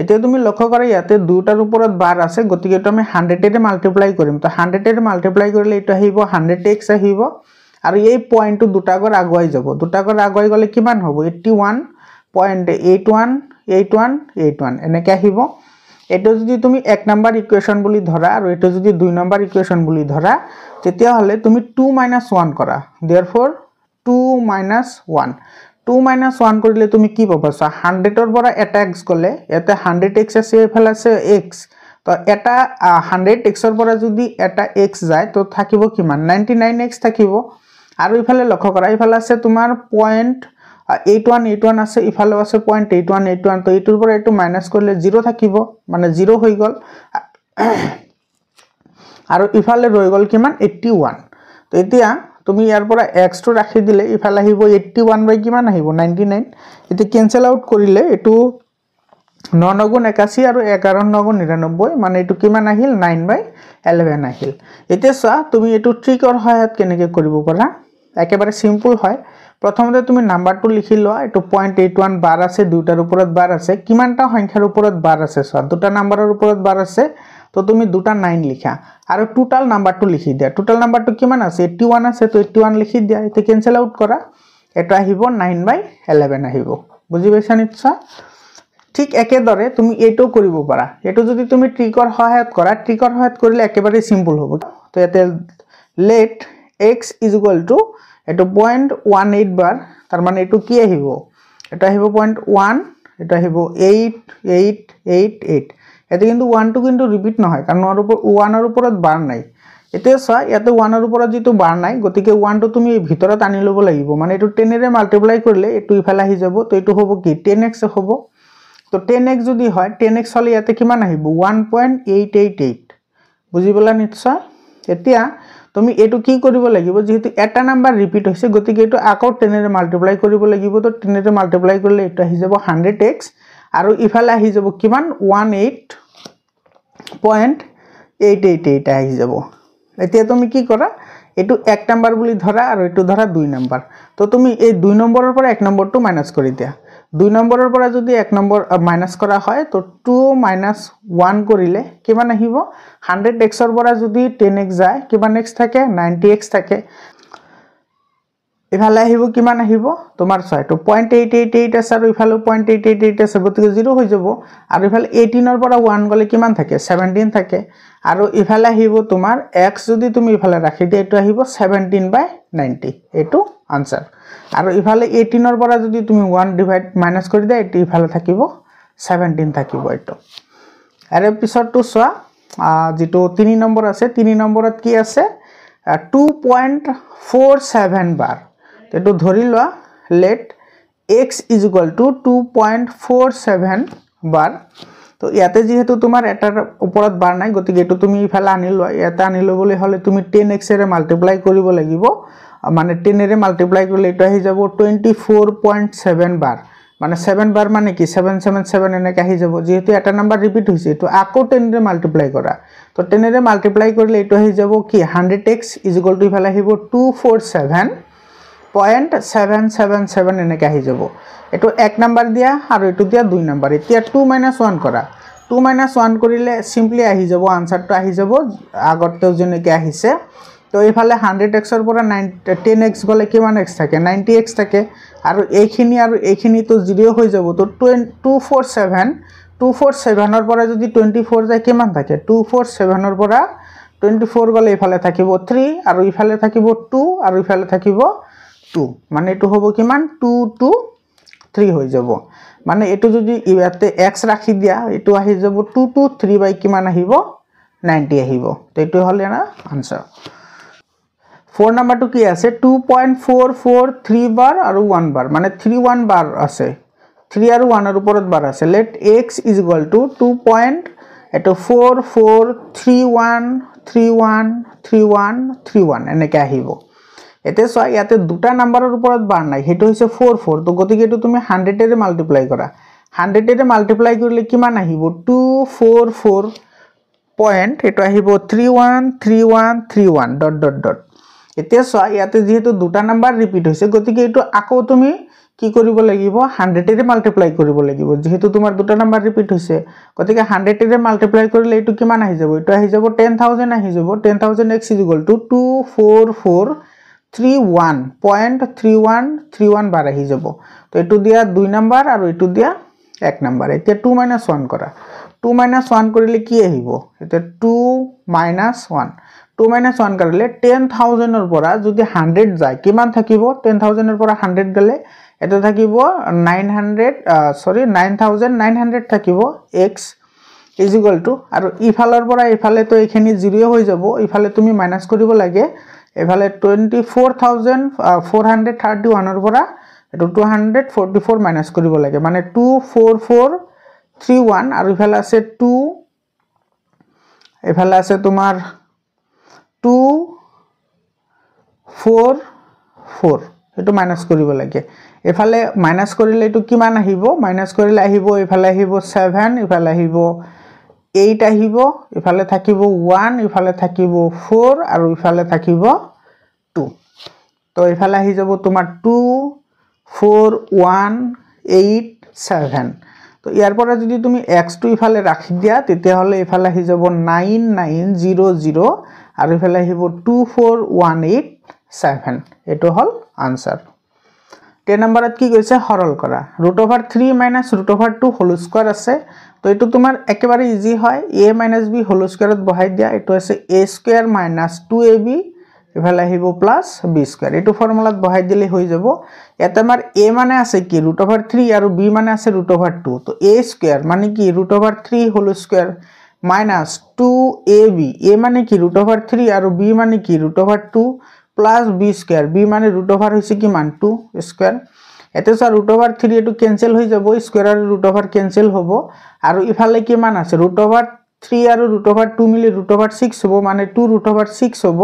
এতিয়া তুমি লক্ষ্য কৰা ইয়াতে দুটাৰ ওপৰত বাৰ আছে গতিকে তো আমি 100 এৰে মাল্টিপ্লাই কৰিম তো 100 এৰে মাল্টিপ্লাই কৰিলে এটা আহিব 100x আহিব আৰু এই পয়েন্টটো দুটাকৰ আগুৱাই যাব দুটাকৰ আগুৱাই গলে কিমান হ'ব 81.81 এনেকৈ আহিব এটো যদি তুমি 1 নম্বৰ ইকুৱেচন বুলি ধৰা আৰু এটো যদি 2 নম্বৰ ইকুৱেচন বুলি ধৰা তেতিয়া হলে তুমি 2 - 1 কৰা therefore 2 - 1 2 - 1 কৰিলে তুমি কি পাবা 100 ৰ পৰা এটা x গলে এতে 100x আছে এফালে আছে x তো এটা 100x ৰ পৰা যদি এটা x যায় তো থাকিব কিমান 99x থাকিব আৰু ইফালে লক্ষ্য কৰা ইফালে আছে তোমাৰ 0.8181 আছে ইফালে আছে 0.8181 তো এটোৰ পৰা এটো মাইনাস কৰিলে 0 থাকিব মানে 0 হৈ গল আৰু ইফালে ৰৈ গল কিমান 81 তো এতিয়া তুমি ইয়াৰ পৰা x টো ৰাখি দিলে ইফালে আহিব 81 বাই কিমান আহিব 99 এতে ক্যান্সেল আউট কৰিলে এটো 9 * 81 আৰু 11 * 99 মানে এটো কিমান আহিল 9/11 আহিল এতিয়া চোৱা তুমি এটো ট্ৰিকৰ সহায়ত কেনেকৈ কৰিব পাৰা একেবাৰে সিম্পল হয় প্ৰথমতে তুমি নাম্বাৰটো লিখি লোৱা এটো 0.81 বাৰ আছে দুটাৰ ওপৰত বাৰ আছে কিমানটা সংখ্যাৰ ওপৰত বাৰ আছে চোৱা দুটা নাম্বাৰৰ ওপৰত বাৰ আছে তো তুমি দুটা 9 লিখা আৰু টোটাল নাম্বাৰটো লিখি দিয়া টোটাল নাম্বাৰটো কিমান আছে 81 আছে তো 81 লিখি দিয়া এতে ক্যান্সেল আউট কৰা এটা আহিব 9/11 আহিব বুজি পাইছা নিশ্চয় ঠিক একেদৰে তুমি এটো কৰিব পাৰা এটো যদি তুমি ট্ৰিকৰ সহায়ত কৰা ট্ৰিকৰ সহায়ত কৰিলে একেবাৰে সিম্পল হ'ব তো এতে লেট x এটো 0.18 বার তার মানে এটো কি আহিব এটা আহিব 0.1 এটা আহিব 8888 এতে কিন্তু 1 টো কিন্তু রিপিট নহয় কারণ 1 এর উপৰত বাৰ নাই এতে চা ইয়াতে 1 এৰ উপৰত যেটো বাৰ নাই গতিকে 1 টো তুমি ভিতৰত আনি লব লাগিব মানে এটো 10 এৰে মাল্টিপ্লাই কৰিলে এটো ইফালে আহি যাব তো এটো হ'ব কি 10x হ'ব তো 10x যদি হয় 10x হলে ইয়াতে কিমান আহিব 1.888 বুজিবলা নিশ্চয় এতিয়া তুমি এটো কি কৰিব লাগিব যেহেতু এটা নাম্বাৰ ৰিপিট হৈছে গতিকে এটো আকৌ 10 এৰে মাল্টিপ্লাই কৰিব লাগিব তো 10 এৰে মাল্টিপ্লাই কৰিলে এটা আহি যাব 100x আৰু ইফালে আহি যাব কিমান 18.888 আহি যাব এতিয়া তুমি কি কৰা এটো 1 নাম্বাৰ বুলি ধৰা আৰু এটো ধৰা 2 নাম্বাৰ তো তুমি এই 2 নম্বৰৰ পৰা 1 নম্বৰটো মাইনাস কৰি দিয়া 2 নম্বৰৰ পৰা যদি 1 নম্বৰ মাইনাস কৰা হয় তো 2 - 1 কৰিলে কিমান আহিব 100x ৰ পৰা যদি 10x যায় কিমান x থাকে 90x থাকে ইফালে আহিব কিমান আহিব তোমাৰ চাই তো 0.888 আছে আৰু ইফালে 0.888 আছে গতিকে 0 হৈ যাব আৰু ইফালে 18 ৰ পৰা 1 গলে কিমান থাকে 17 থাকে আৰু ইফালে আহিব তোমাৰ x যদি তুমি ইফালে ৰাখি দিয়া এটো আহিব 17/90 এটো आंसर আৰু ইফালে 18 ৰ পৰা যদি তুমি 1 ডিভাইড মাইনাস কৰি দিয়া এটো ইফালে থাকিব 17 থাকিব এটো আৰু পিছৰটো চোৱা যেটো 3 নম্বৰ আছে 3 নম্বৰত কি আছে 2.47 বাৰ এটো ধৰি লোৱা লেট x = 2.47 বাৰ তো ইয়াতে যেহেতু তোমাৰ এটাৰ ওপৰত বাৰ নাই গতিকে এটো তুমি ইফালে আনি লোৱা এটা আনি লবলৈ হলে তুমি 10x এৰে মাল্টিপ্লাই কৰিব লাগিব মানে 10 এৰে মাল্টিপ্লাই কৰিলে এটা আহি যাব 24.7 বার মানে 7 বার মানে কি 777 এনেকৈ আহি যাব যেহেতু এটা নাম্বার রিপিট হৈছে তো আকৌ 10 এৰে মাল্টিপ্লাই কৰা তো 10 এৰে মাল্টিপ্লাই কৰিলে এটা আহি যাব কি 100x = ইফালে আহিব 247.777 এনেকৈ আহি যাব এটো 1 নাম্বার দিয়া আৰু এটো দিয়া 2 নাম্বাৰ এতিয়া 2 - 1 কৰা 2 - 1 কৰিলে সিম্পলি আহি যাব আনসাৰটো আহি যাব আগতেও যেনেকৈ আহিছে তো এইফালে 100x ৰ পৰা 10x গলে কিমান x থাকে 90x থাকে আৰু এইখিনি তো 0 হৈ যাব তো 247 ৰ পৰা যদি 24 যায় কিমান থাকে 247 ৰ পৰা 24 গলে ইফালে থাকিব 3 আৰু ইফালে থাকিব 2 আৰু ইফালে থাকিব 2 মানে এটো হ'ব কিমান 2 2 3 হৈ যাব মানে এটো যদি ইয়াতে x ৰাখি দিয়া এটো আহি যাব 2 2 3 বাই কিমান আহিব 90 আহিব তো এটো হলে না आंसर 4 নাম্বাৰটো কি আছে 2.443 বাৰ আৰু 1 বাৰ মানে 31 বাৰ আছে 3 আৰু 1 ৰ ওপৰত বাৰ আছে let x = 2.4431313131 এনেকৈ আহিব এতে সো ইয়াতে দুটা নাম্বাৰৰ ওপৰত বাৰ নাই হেতু হৈছে 44 তো গতিকে এটো তুমি 100 এৰে মাল্টিপ্লাই কৰা 100 এৰে মাল্টিপ্লাই কৰিলে কিমান আহিব 244 পয়েন্ট এটো আহিব 313131 ডট ডট ডট এতে সো ইয়াতে যেহেতু দুটা নাম্বার ৰিপিট হৈছে গতিকে এটো আকৌ তুমি কি কৰিব লাগিব 100 এৰে মাল্টিপ্লাই কৰিব লাগিব যেহেতু তোমাৰ দুটা নাম্বাৰ ৰিপিট হৈছে গতিকে 100 এৰে মাল্টিপ্লাই কৰিলে এটো কিমান আহি যাব এটো আহি যাব 10000 আহি যাব 10000x = 24431.3131 বাৰ আহি যাব তো এটো দিয়া 2 নাম্বাৰ আৰু এটো দিয়া 1 নাম্বাৰ এতিয়া 2 - 1 কৰা 2 - 1 কৰিলে কি আহিব এটা 2 - 1 2 - 1 কৰিলে 10000 ৰ পৰা যদি 100 যায় কিমান থাকিব 10000 ৰ পৰা 100 গলে এটা থাকিব 9900 থাকিব x = আৰু ইফালৰ পৰা ইফালে তো এখিনি 0 হৈ যাব ইফালে তুমি মাইনাস কৰিব লাগে এফালে 24431 ৰ পৰা এটো 244 মাইনাস কৰিব লাগে মানে 24431 আৰু ইফালে আছে 2 এফালে আছে তোমাৰ 244 এটো মাইনাস কৰিব লাগে এফালে মাইনাস কৰিলে এটো কিমান আহিব মাইনাস কৰিলে আহিব এফালে আহিব 7 এফালে আহিব 8 আহিব এফালে থাকিব 1 এফালে থাকিব 4 আৰু এফালে থাকিব 2 তো এফালে আহি যাব তোমাৰ 24187 তো ইয়াৰ পৰা যদি তুমি x টো ইফালে ৰাখি দিয়া তেতিয়া হলে ইফালে আহি যাব 9900 আৰু ইফালে আহিব 24187 এটো হল आंसर 10 নম্বৰত কি কৈছে হৰল কৰা √3 - √2 হোল স্কয়াৰ আছে তো এটো তোমাৰ একেবাৰে ইজি হয় a - b হোল স্কয়াৰত বহাই দিয়া এটো আছে a² - 2ab ইফালে আহিব প্লাস b স্কয়ার এটো ফর্মুলাত বহাই দিলে হৈ যাব এটা আমাৰ a মানে আছে কি √3 আৰু b মানে আছে √2 তো a² মানে কি √3 whole square minus 2ab a মানে কি √3 আৰু b মানে কি √2 plus b square b মানে √over হৈছে কি মান 2 square এতে সা √3 এটো ক্যান্সেল হৈ যাব স্কয়ার আৰু √over ক্যান্সেল হ'ব আৰু ইফালে কি মান আছে √3 আৰু √2 মিলি √6 হ'ব মানে 2√6 হ'ব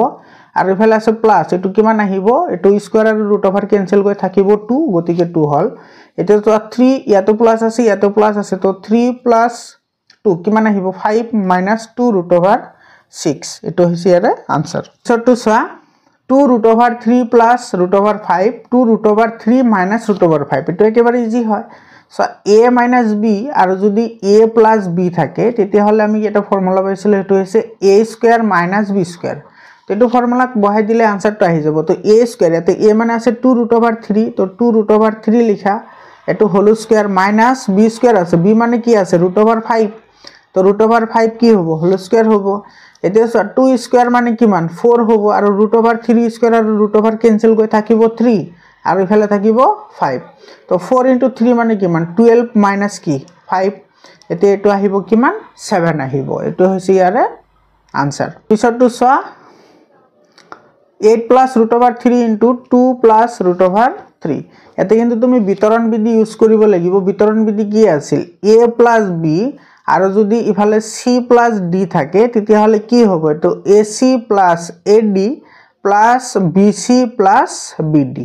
আৰু ইফালে আছে প্লাস এটো কিমান আহিব এটো স্কয়াৰ আৰু √over ক্যান্সেল গৈ থাকিব 2 গতিকে 2 হল এতে তো 3 ইয়াতো প্লাস আছে তো 3 plus 2 কিমান আহিব 5 minus 2 √6 এটো হৈছে ইয়াৰে आंसर সটো সা 2 √3 plus √5 2 √3 minus √5 এটো একেবাৰে ইজি হয় সো a minus b আৰু যদি a plus b থাকে তেতিয়া হলে আমি এটা ফর্মুলা পাইছিল এটো হৈছে a² minus b² এটো ফর্মুলাত বহাই দিলে आंसरটো আহি যাব তো a² এতে a মানে আছে 2 √3 তো 2 √3 লিখা এটো হোল স্কয়ার মাইনাস b² আছে b মানে কি আছে √5 তো √5 কি হবে হোল স্কয়ার হবে এতে 2 স্কয়ার মানে কি মান 4 হবে আর √3 স্কয়ার আর √over ক্যান্সেল গৈ থাকিব 3 আর ইফালে থাকিব 5 তো 4 * 3 মানে কি মান 12 মাইনাস কি 5 এতে এটো আহিব কি মান 7 আহিব এটো হৈছে ইয়াৰে आंसर পিছৰটো সোৱা 8 plus √3 into 2 plus √3 এতে কিন্তু তুমি বিতৰণ বিধি ইউজ কৰিব লাগিব বিতৰণ বিধি কি আছিল a plus b আৰু যদি ইফালে c plus d থাকে তেতিয়া হলে কি হ'ব এটো ac plus ad plus bc plus bd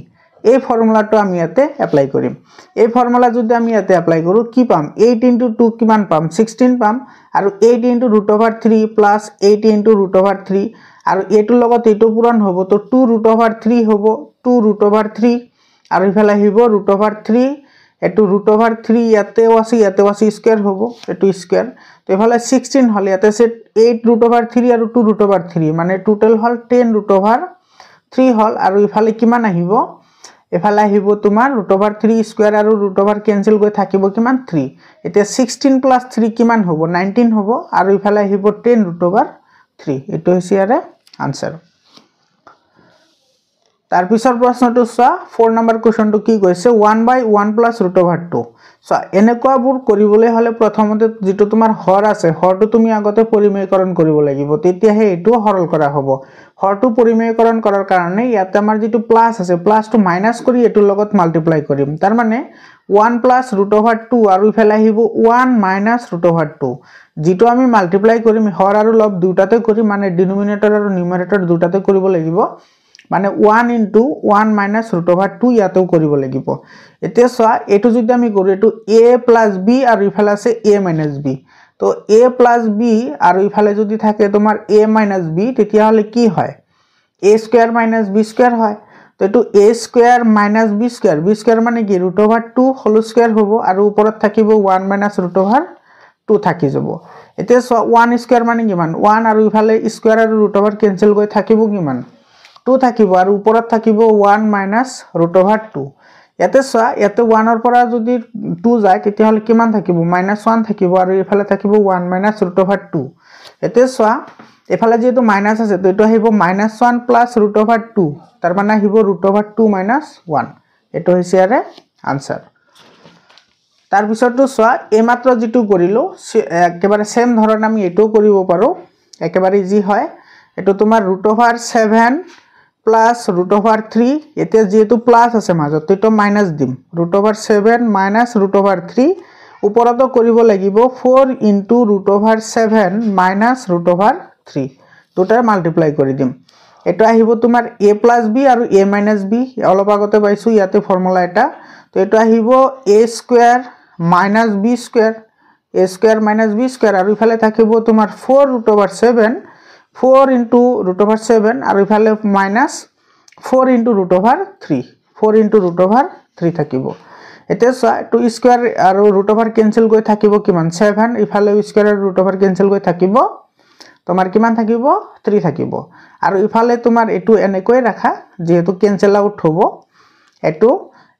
এই ফর্মুলাটো আমি ইয়াতে এপ্লাই কৰিম এই ফৰ্মুলা যদি আমি ইয়াতে এপ্লাই কৰো কি পাম 8 into 2 কিমান পাম 16 পাম আৰু 8 into √3 plus 8 into √3 আৰু এটোৰ লগত এটো পূৰণ হ'ব তো 2 √3 হ'ব 2 √3 আৰু ইফালে আহিব √3 এটো √3 ইয়াতেও আছে স্কয়ার হবো এটো স্কয়ার তো এফালে 16 হল ইয়াতে আছে 8√3 আৰু 2√3 মানে টোটাল হল 10√3 হল আৰু ইফালে কিমান আহিব এফালে আহিব তোমাৰ √3 স্কয়াৰ আৰু √3 ক্যান্সেল গৈ থাকিব কিমান 3 এতিয়া 16 + 3 কিমান হ'ব 19 হ'ব আৰু ইফালে আহিব 10√3 এটো হৈছে ইয়াৰে आंसर तार पिছৰ প্ৰশ্নটো চোৱা 4 নম্বৰ কোৱেশ্চনটো কি কৈছে 1/1 + √2 সো এনেকুৱাবোৰ কৰিবলৈ হলে প্ৰথমতে যেটো তোমাৰ হৰ আছে হৰটো তুমি আগতে পৰিমেয়কৰণ কৰিব লাগিব তেতিয়াহে এটো সৰল কৰা হ'ব হৰটো পৰিমেয়কৰণ কৰাৰ কাৰণে ইয়াতে আমাৰ যেটো প্লাস আছে প্লাসটো মাইনাস কৰি এটোৰ লগত মাল্টিপ্লাই কৰিম তাৰ মানে 1 + √2 আৰু ইফালে আহিব 1 - √2 যেটো আমি মাল্টিপ্লাই কৰিম হৰ আৰু লব দুটাতে কৰি মানে ডিনোমিনেটৰ আৰু নিউমাৰেটৰ দুটাতে কৰিব লাগিব মানে 1 * 1 - √2 ইয়াতেও কৰিব লাগিব এতিয়া চোৱা এটো যদি আমি কৰো এটো a + b আৰু ইফালে আছে a - b তো a + b আৰু ইফালে যদি থাকে তোমাৰ a - b তেতিয়া হলে কি হয় a² - b² হয় তো এটো a² - b² b² মানে কি √2 হোল স্কয়ার হ'ব আৰু ওপৰত থাকিব 1 - √2 থাকি যাব এতিয়া চোৱা 1² মানে কিমান 1 আৰু ইফালে স্কয়াৰ আৰু √2 ক্যান্সেল গৈ থাকিব কিমান 2 থাকিব আৰু ওপৰত থাকিব 1 - √2 ইয়াতে চোৱা ইয়াতে 1 ৰ পৰা যদি 2 যায় তেতিয়া হলে কিমান থাকিব -1 থাকিব আৰু ইফালে থাকিব 1 - √2 এতে চোৱা এফালে যেটো মাইনাস আছে তো এটো আহিব -1 + √2 তাৰ মানে আহিব √2 - 1 এটো হৈছে ইয়াৰে आंसर तार पिছৰটো চোৱা এইমাত্ৰ যেটো কৰিলো একেবাৰে সেম ধৰণ আমি এটো কৰিব পাৰো একেবাৰে ইজি হয় এটো তোমাৰ √7 + √3 এতে যেটো প্লাস আছে মাজত তো মাইনাস দিম √7 - √3 ওপৰতো কৰিব লাগিব 4 * √7 - √3 দুটাৰ মাল্টিপ্লাই কৰি দিম এটো আহিব তোমাৰ a + b আৰু a - b অলপ আগতে পাইছো ইয়াতে ফৰ্মুলা এটা তো এটো আহিব a² - b² a² - b² আৰু ইফালে থাকিব তোমাৰ 4 √7 4 * √7 আৰু ইফালে -4 * √3 4 * √3 থাকিব এতে চোৱা টু স্কয়াৰ আৰু √3 ক্যান্সেল গৈ থাকিব কিমান 7 ইফালে স্কয়াৰ আৰু √3 ক্যান্সেল গৈ থাকিব তোমাৰ কিমান থাকিব 3 থাকিব আৰু ইফালে তোমাৰ এটো এনেকৈ ৰাখা যেহেতু ক্যান্সেল আউট হ'ব এটো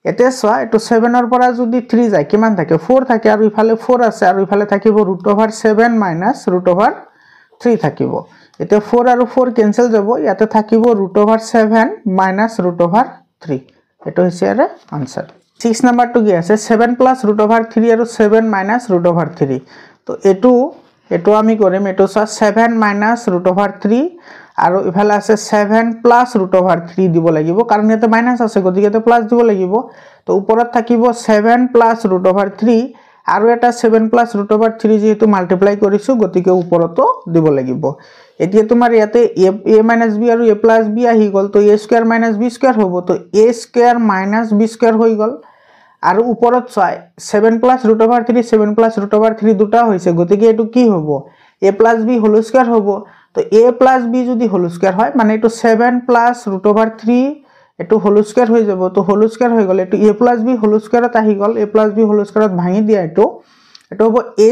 এতে চোৱা এটো 7 ৰ পৰা যদি 3 যায় কিমান থাকে 4 থাকে আৰু ইফালে 4 আছে আৰু ইফালে থাকিব √7 - √3 থাকিব এতে 4 আৰু 4 ক্যান্সেল যাব ইয়াতে থাকিব √7 - √3 এটো হৈছে এৰ आंसर 6 নম্বৰটো কি আছে 7 + √3 আৰু 7 - √3 তো এটো আমি কৰিম এটো 7 - √3 আৰু ইফালে আছে 7 + √3 দিব লাগিব কাৰণ ইয়াতে মাইনাস আছে গতিকে এটো প্লাস দিব লাগিব তো ওপৰত থাকিব 7 + √3 আৰু এটা 7 + √3 যেহেতু মাল্টিপ্লাই কৰিছো গতিকে ওপৰতো দিব লাগিব এতিয়া তোমাৰ ইয়াতে a - b আৰু a + b আহি গল তো a² - b² হ'ব তো a² - b² হৈ গল আৰু ওপৰত 7 + √3 7 + √3 দুটা হৈছে গতিকে এটো কি হ'ব a + b হোল স্কয়ার হ'ব তো a + b যদি হোল স্কয়ার হয় মানে এটো 7 + √3 এটো হোল স্কয়ার হৈ যাব তো হোল স্কয়ার হৈ গলে এটো a + b হোল স্কয়ারত আহি গল a + b হোল স্কয়ারত ভাঙি দিয়া এটো হ'ব a²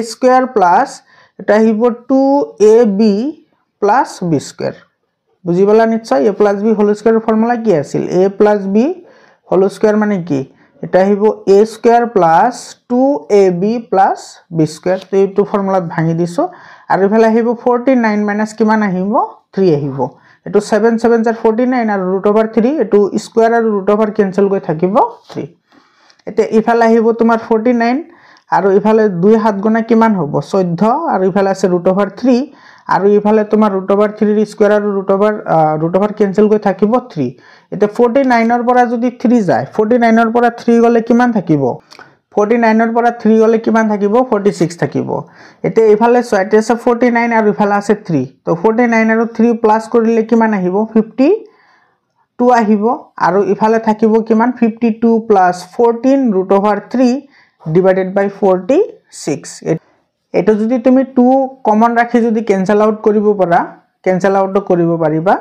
এটা আহিব 2ab + b² বুজি পালা নিশ্চয় a + b হোল স্কয়ারের ফর্মুলা কি আছিল a + b হোল স্কয়ার মানে কি এটা আহিব a² + 2ab + b² তো এইটো ফর্মুলাত ভাঙি দিছো আৰু ইফালে আহিব 49 মাইনাস কিমান আহিব 3 আহিব এটো 7 7 49 আৰু √3 এটো স্কয়াৰ আৰু √3 ক্যান্সেল গৈ থাকিব 3 এতে ইফালে আহিব তোমাৰ 49 আৰু ইফালে 2 হাত গুণা কিমান হ'ব 14 আৰু ইফালে আছে √3 আৰু ইফালে তোমাৰ √3 ৰ স্কয়াৰ আৰু √3 ক্যান্সেল গৈ থাকিব 3 এতে 49 ৰ পৰা যদি 3 যায় 49 ৰ পৰা 3 গলে কিমান থাকিব 49 ৰ পৰা 3 গলে কিমান থাকিব 46 থাকিব এতে ইফালে এতে আছে 49 আৰু ইফালে আছে 3 তো 49 আৰু 3 প্লাস কৰিলে কিমান আহিব 52 আহিব আৰু ইফালে থাকিব কিমান 52 + 14 √3 divided by 46 এটো যদি তুমি 2 কমন ৰাখি যদি ক্যান্সেল আউট কৰিব পাৰা ক্যান্সেল আউট কৰিব পাৰিবা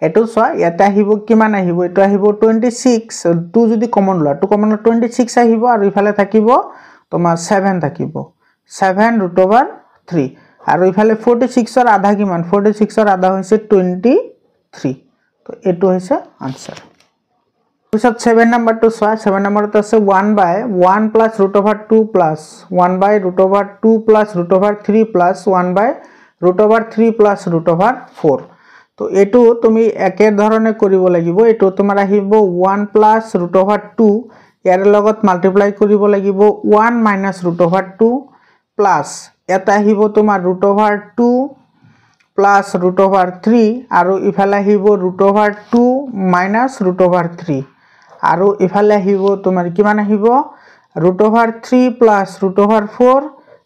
এটো চোৱা ইয়াতে আহিব কিমান আহিব এটো আহিব 26 2 যদি কমন লয় 2 কমন 26 আহিব আৰু ইফালে থাকিব তোমাৰ 7 থাকিব 7√3 আৰু ইফালে 46 ৰ আধা কিমান 46 ৰ আধা হৈছে 23 তো এটো হৈছে आंसर পিছত 7 নম্বৰটো চোৱা 7 নম্বৰত আছে 1/1 + √2 প্লাস 1/√2 প্লাস √3 প্লাস 1/√3 প্লাস √4 তো এটো তুমি একে ধৰণে কৰিব লাগিব এটো তোমাৰ আহিব 1 + √2 ইয়াৰ লগত মাল্টিপ্লাই কৰিব লাগিব 1 - √2 প্লাস এটা আহিব তোমাৰ √2 প্লাস √3 আৰু ইফালে আহিব √2 - √3 আৰু ইফালে আহিব তোমাৰ কিমান আহিব √3 প্লাস √4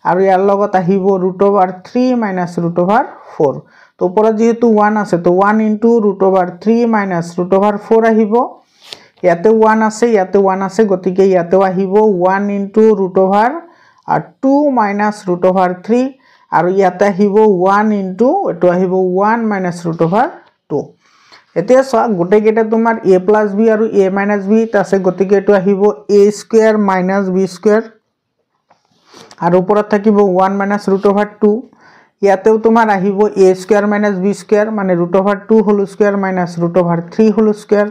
আৰু ইয়াৰ লগত আহিব √3 - √4 তো ওপৰত যেহেতু 1 আছে তো 1 * √3 - √4 আহিব ইয়াতে 1 আছে ইয়াতে 1 আছে গতিকে ইয়াতেও আহিব 1 * √2 - √3 আৰু ইয়াতে আহিব 1 * এটো আহিব 1 - √2 এতিয়া চোৱা গোটে কেটা তোমাৰ a + b আৰু a - b আছে গতিকে এটো আহিব a² - b² আৰু ওপৰত থাকিব 1 - √2 ইয়াতেও তোমাৰ আহিব a² - b² মানে √2 হোল স্কয়াৰ - √3 হোল স্কয়াৰ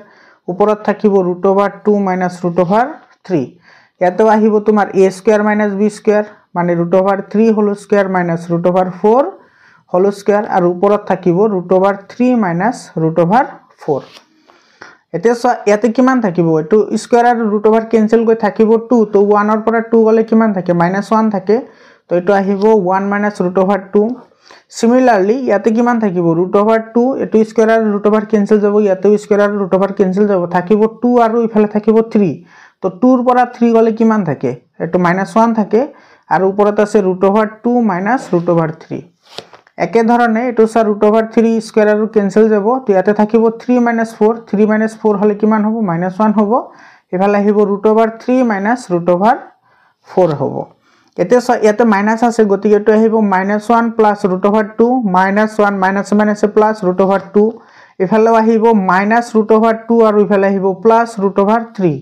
ওপৰত থাকিব √2 - √3 ইয়াতেও আহিব তোমাৰ a² - b² মানে √3 হোল স্কয়াৰ - √4 হোল স্কয়াৰ আৰু ওপৰত থাকিব √3 - √4 এতিয়া সো ইয়াতে কিমান থাকিব এটো স্কয়াৰ আৰু √ওভাৰ ক্যান্সেল কৰি থাকিব 2 তো 1 ৰ পৰা 2 গলে কিমান থাকে -1 থাকে তো এটো আহিব 1 - √2 সিমিলারলি ইয়াতে কিমান থাকিব √2 এটো স্কয়াৰ আৰু √ওভাৰ ক্যান্সেল যাব ইয়াতে স্কয়াৰ আৰু √ওভাৰ ক্যান্সেল যাব থাকিব 2 আৰু ইফালে থাকিব 3 তো 2 ৰ পৰা 3 গলে কিমান থাকে এটো -1 থাকে আৰু ওপৰত আছে √2 - √3 একে ধৰণে এটো সা √3 স্কয়াৰ আৰু ক্যান্সেল যাব তো ইয়াতে থাকিব 3 - 4 3 - 4 হলে কিমান হ'ব -1 হ'ব ইফালে আহিব √3 - √4 হ'ব এতিয়া সা ইয়াতে মাইনাস আছে গতিকে এটো আহিব -1 + √2 -1 মাইনাস প্লাস √2 ইফালে আহিব -√2 আৰু ইফালে আহিব +√3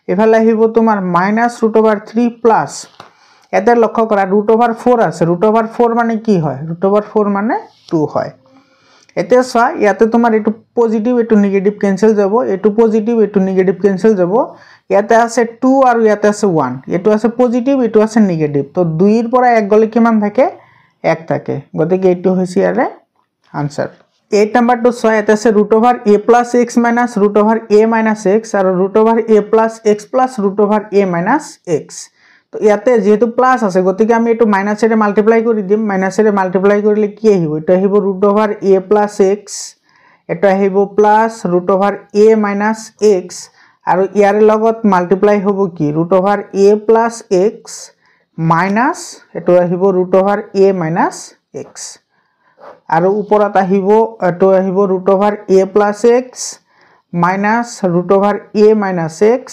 ইফালে আহিব তোমাৰ -√3 প্লাস এটা লক্ষ্য কৰা √4 আছে √4 মানে কি হয় √4 মানে 2 হয় এতিয়া সা ইয়াতে তোমাৰ এটো পজিটিভ এটো নেগেটিভ ক্যান্সেল যাব এটো পজিটিভ এটো নেগেটিভ ক্যান্সেল যাব ইয়াতে আছে 2 আৰু ইয়াতে আছে 1 এটো আছে পজিটিভ এটো আছে নেগেটিভ তো 2 ৰ পৰা 1 গলে কিমান থাকে 1 থাকে গতিকে এটো হৈছে ইয়াৰে आंसर 8 নম্বৰটো সা ইয়াতে আছে √a + x - √a - x আৰু √a + x + √a - x তো ইয়াতে যেহেতু প্লাস আছে গতিকে আমি এটো মাইনাসেৰে মাল্টিপ্লাই কৰি দিম মাইনাসেৰে মাল্টিপ্লাই কৰিলে কি আহিব এটো আহিব √a + x এটো আহিব প্লাস √a - x আৰু ইয়াৰ লগত মাল্টিপ্লাই হ'ব কি √a + x মাইনাস এটো আহিব √a - x আৰু ওপৰত আহিব এটো আহিব √a + x minus √a - x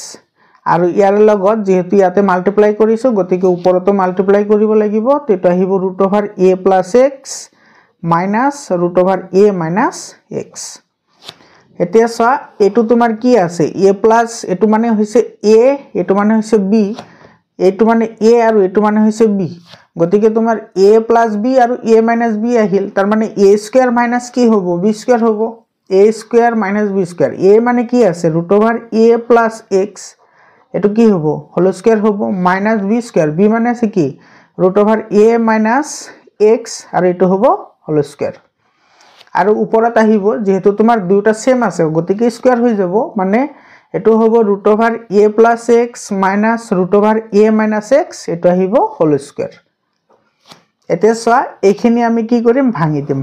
আৰু ইয়াৰ লগত যেহেতু ইয়াতে মাল্টিপ্লাই কৰিছো গতিকে ওপৰতো মাল্টিপ্লাই কৰিব লাগিব তেটো আহিব √a + x minus √a - x এতিয়া সা এটো তোমাৰ কি আছে a প্লাস এটো মানে হৈছে a এটো মানে হৈছে b এটো মানে a আৰু এটো মানে হৈছে b গতিকে তোমাৰ a + b আৰু a - b আহিল তাৰ মানে a² - কি হ'ব b² হ'ব a² - b² a মানে কি আছে √a + x এটো কি হ'ব হোল স্কয়ার হ'ব -b² b মানে আছে কি √a - x আৰু এটো হ'ব হোল স্কয়াৰ আৰু ওপৰত আহিব যেহেতু তোমাৰ দুটা সেম আছে গতিকে স্কয়ার হৈ যাব মানে এটো হ'ব √a + x minus √a - x এটো আহিব হোল স্কয়ার এতিয়া সা এইখিনি আমি কি কৰিম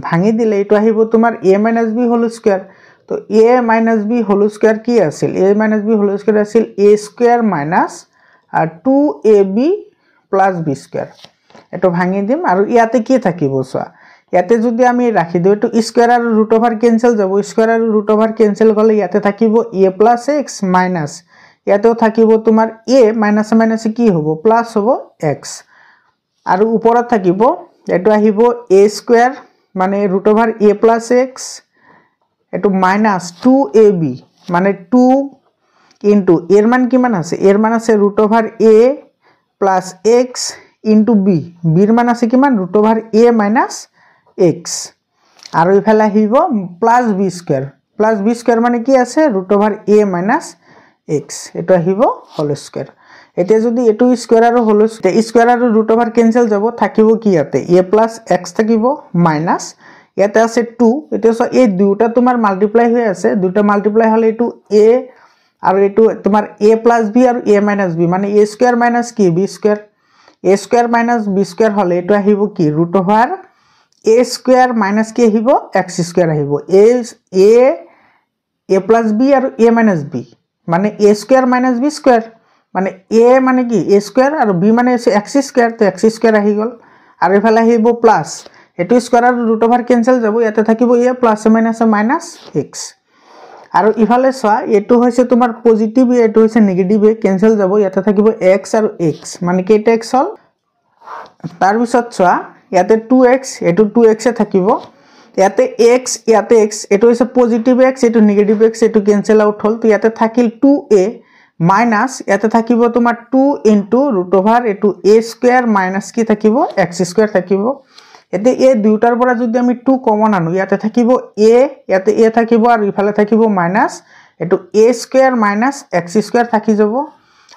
ভাঙি দিলে এটো আহিব তোমাৰ a - b হোল স্কয়ার তো a - b হোল স্কয়ার কি আছিল a - b হোল স্কয়ার আছিল a² - 2ab + b² এটো ভাঙি দিম আৰু ইয়াতে কি থাকিব সা ইয়াতে যদি আমি ৰাখি দিও তো স্কয়াৰ আৰু √ওভাৰ ক্যান্সেল যাব স্কয়াৰ আৰু √ওভাৰ ক্যান্সেল গলে ইয়াতে থাকিব a + x মাইনাস ইয়াতেও থাকিব তোমাৰ a মাইনাস কি হ'ব প্লাস হ'ব x আৰু ওপৰত থাকিব এটো আহিব a² মানে √a + x এটো মাইনাস 2ab মানে 2 ইনটু এর মান কি মান আছে এর মান আছে √a plus x into b b এর মান আছে কি মান √a মাইনাস x আর ইফালে আহিব প্লাস b স্কয়ার মানে কি আছে √a মাইনাস x এটা আহিব হোল স্কয়ার এটা যদি এটো স্কয়ার আর হোল স্কয়ার আর √, ক্যান্সেল যাব থাকিব কি ইয়াতে a প্লাস x থাকিব মাইনাস ইয়াতে আছে 2 এটা এই দুটা তোমার মাল্টিপ্লাই হয়ে আছে দুটা মাল্টিপ্লাই হলে এটো a আর এটো তোমার a প্লাস b আর a মাইনাস b মানে a স্কয়ার মাইনাস কি b square a square minus b square হলে এটো আহিব কি √a স্কয়ার মাইনাস কি আহিব x স্কয়ার আহিব a প্লাস b আর a মাইনাস b মানে a square minus b square মানে a মানে কি a স্কয়ার আর b মানে x স্কয়ার তো x স্কয়ার আহি গল আর এফালে আহিব প্লাস এটো স্কয়ার আর √, ক্যান্সেল যাব ইয়াতে থাকিব a প্লাস মাইনাস x আর ইফালে সোয়া এটো হইছে তোমার পজিটিভ এটো হইছে নেগেটিভ ক্যান্সেল যাব ইয়াতে থাকিব x আর x মানে কেটা x হল তার পিছত সোয়া ইয়াতে 2x এটো 2x এ থাকিব ইয়াতে x ইয়াতে x এটো হইছে পজিটিভ x এটো নেগেটিভ x এটো ক্যান্সেল আউট হল তো ইয়াতে থাকিল 2a মাইনাস ইয়াতে থাকিব তোমার 2 ইনটু √, এটো a স্কয়ার মাইনাস কি থাকিব x স্কয়ার থাকিব এতে এ দুইটার পৰা যদি আমি 2 কমন আনো ইয়াতে থাকিব a ইয়াতে a থাকিব আর ইফালে থাকিব মাইনাস এটো a square minus x square থাকি যাব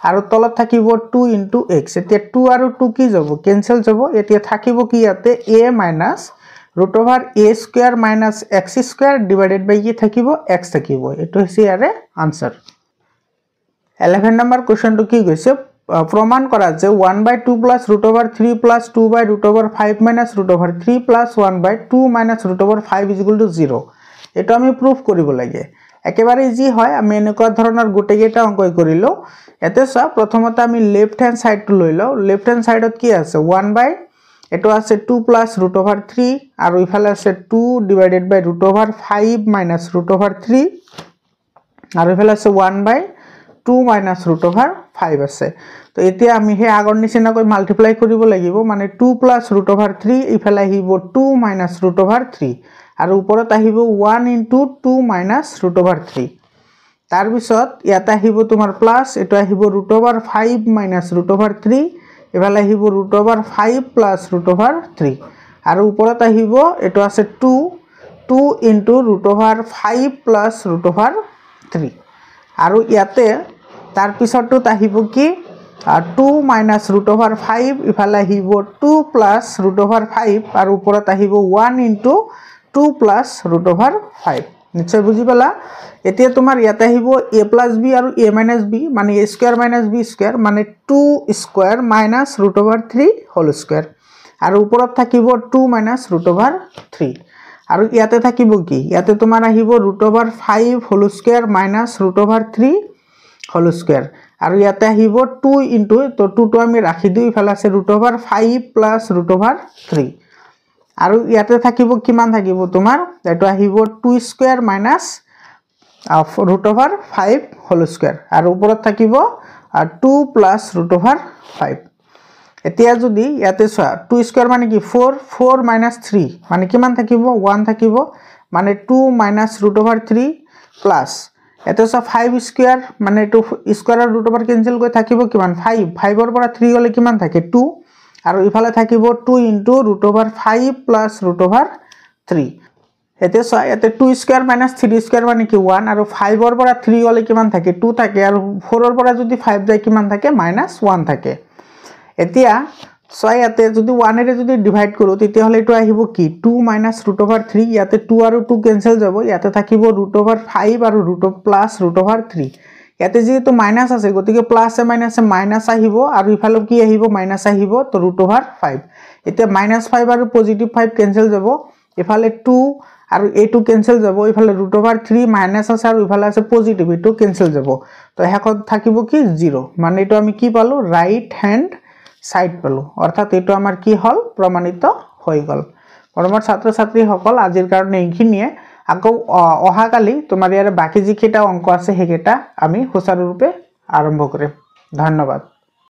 আর তলত থাকিব 2 ইনটু x এতে 2 আর 2 কি যাব ক্যান্সেল যাব এতে থাকিব কি ইয়াতে a minus √, a square minus x square divided by কি থাকিব x থাকিব এটো হইছে ইয়ারে आंसर 11 নম্বর কোশ্চেনটো কি গৈছে প্রমাণ করা যে 1/2 plus √3 plus 2/√5 minus √3 plus 1/2 minus √5 0 এটা আমি প্রুফ কৰিব লাগে একেবাৰে ইজি হয় আমি এনেকুৱা ধৰণৰ গোটেইটা অঙ্কই কৰিলো এতে সব প্ৰথমতে আমি লেফট হ্যান্ড সাইডটো লৈ লও লেফট হ্যান্ড সাইডত কি আছে 1/ এটো আছে 2 প্লাস √3 আর ইফালে আছে 2 ডিভাইডেড বাই √5 মাইনাস √3 আর ইফালে আছে 1/2 মাইনাস √5 আছে তো এতিয়া আমি হে আগৰ নিচিনা কৈ মাল্টিপ্লাই কৰিব লাগিব মানে 2 প্লাস √3 ইফালে আহিব 2 মাইনাস √3 আর উপৰত আহিব 1 ইনটু 2 মাইনাস √3 তাৰ পিছত ইয়াতে আহিব তোমাৰ প্লাস এটো আহিব √5 মাইনাস √3 ইফালে আহিব √5 প্লাস √3 আর উপৰত আহিব এটো আছে 2 ইনটু √5 প্লাস √3 আৰু ইয়াতে তাৰ পিছৰটো আহিব কি 2 মাইনাস √5 ইফালে আহিব 2 প্লাস √5 আর উপৰত আহিব 1 ইনটু 2 প্লাস √5 নিশ্চয় বুজি পালা এতিয়া তোমাৰ ইয়াতে আহিব a প্লাস b আৰু a মাইনাস b মানে a square minus b square মানে 2 স্কয়াৰ মাইনাস √3 হোল স্কয়াৰ আৰ উপৰত থাকিব 2 মাইনাস √3 আৰু ইয়াতে থাকিব কি ইয়াতে তোমাৰ আহিব √5 whole square minus √3 whole square আৰু ইয়াতে আহিব 2 ইনটু তো 2 টো আমি ৰাখি দিও ইফালে আছে √5 প্লাস √3 আৰু ইয়াতে থাকিব কিমান থাকিব তোমাৰ এটো আহিব 2 স্কয়াৰ মাইনাস √5 হোল স্কয়াৰ আৰু উপৰত থাকিব 2 প্লাস √5 এতিয়া যদি ইয়াতে চোৱা 2 স্কয়ার মানে কি 4 মাইনাস 3 মানে কিমান থাকিব 1 থাকিব মানে 2 মাইনাস √3 প্লাস এতে সব 5 স্কয়ার মানে এটো স্কয়ার আর √, ক্যান্সেল কৰি থাকিব কিমান 5 এৰ পৰা 3 গলে কিমান থাকে 2 আৰু ইফালে থাকিব 2 ইনটু √5 প্লাস √3 এতে এতে 2 স্কয়ার মাইনাস 3 স্কয়ার মানে কি 1 আৰু 5 এৰ পৰা 3 গলে কিমান থাকে 2 থাকে আৰু 4 এৰ পৰা যদি 5 যায় কিমান থাকে -1 থাকে এতিয়া ইয়াতে যদি 1 এৰে যদি ডিভাইড কৰো তেতিয়া হলে এটো আহিব কি 2 মাইনাস √3 ইয়াতে 2 আৰু 2 ক্যান্সেল যাব ইয়াতে থাকিব √5 আৰু প্লাস √3 ইয়াতে যেহেতু মাইনাস আছে গতিকে প্লাস এ মাইনাস আহিব আৰু ইফালে কি আহিব মাইনাস আহিব তো √5 এতিয়া -5 আৰু পজিটিভ 5 ক্যান্সেল যাব ইফালে 2 আৰু a2 ক্যান্সেল যাব ইফালে √3 মাইনাস আছে আৰু ইফালে আছে পজিটিভ এটো ক্যান্সেল যাব তো হেকত থাকিব কি 0 মানে এটো আমি কি পালো রাইট হ্যান্ড সাইড পালো অর্থাৎ এটো আমার কি হল প্রমাণিত হৈ গল পৰমৰ ছাত্ৰ ছাত্ৰী সকল আজিৰ কাৰণে এইখিনিয়ে আকৌ অহাকালি তোমাৰ ইয়াৰ বাকি যিকেটা অংক আছে হেকেটা আমি সুচাৰুৰূপে আৰম্ভ কৰিম ধন্যবাদ।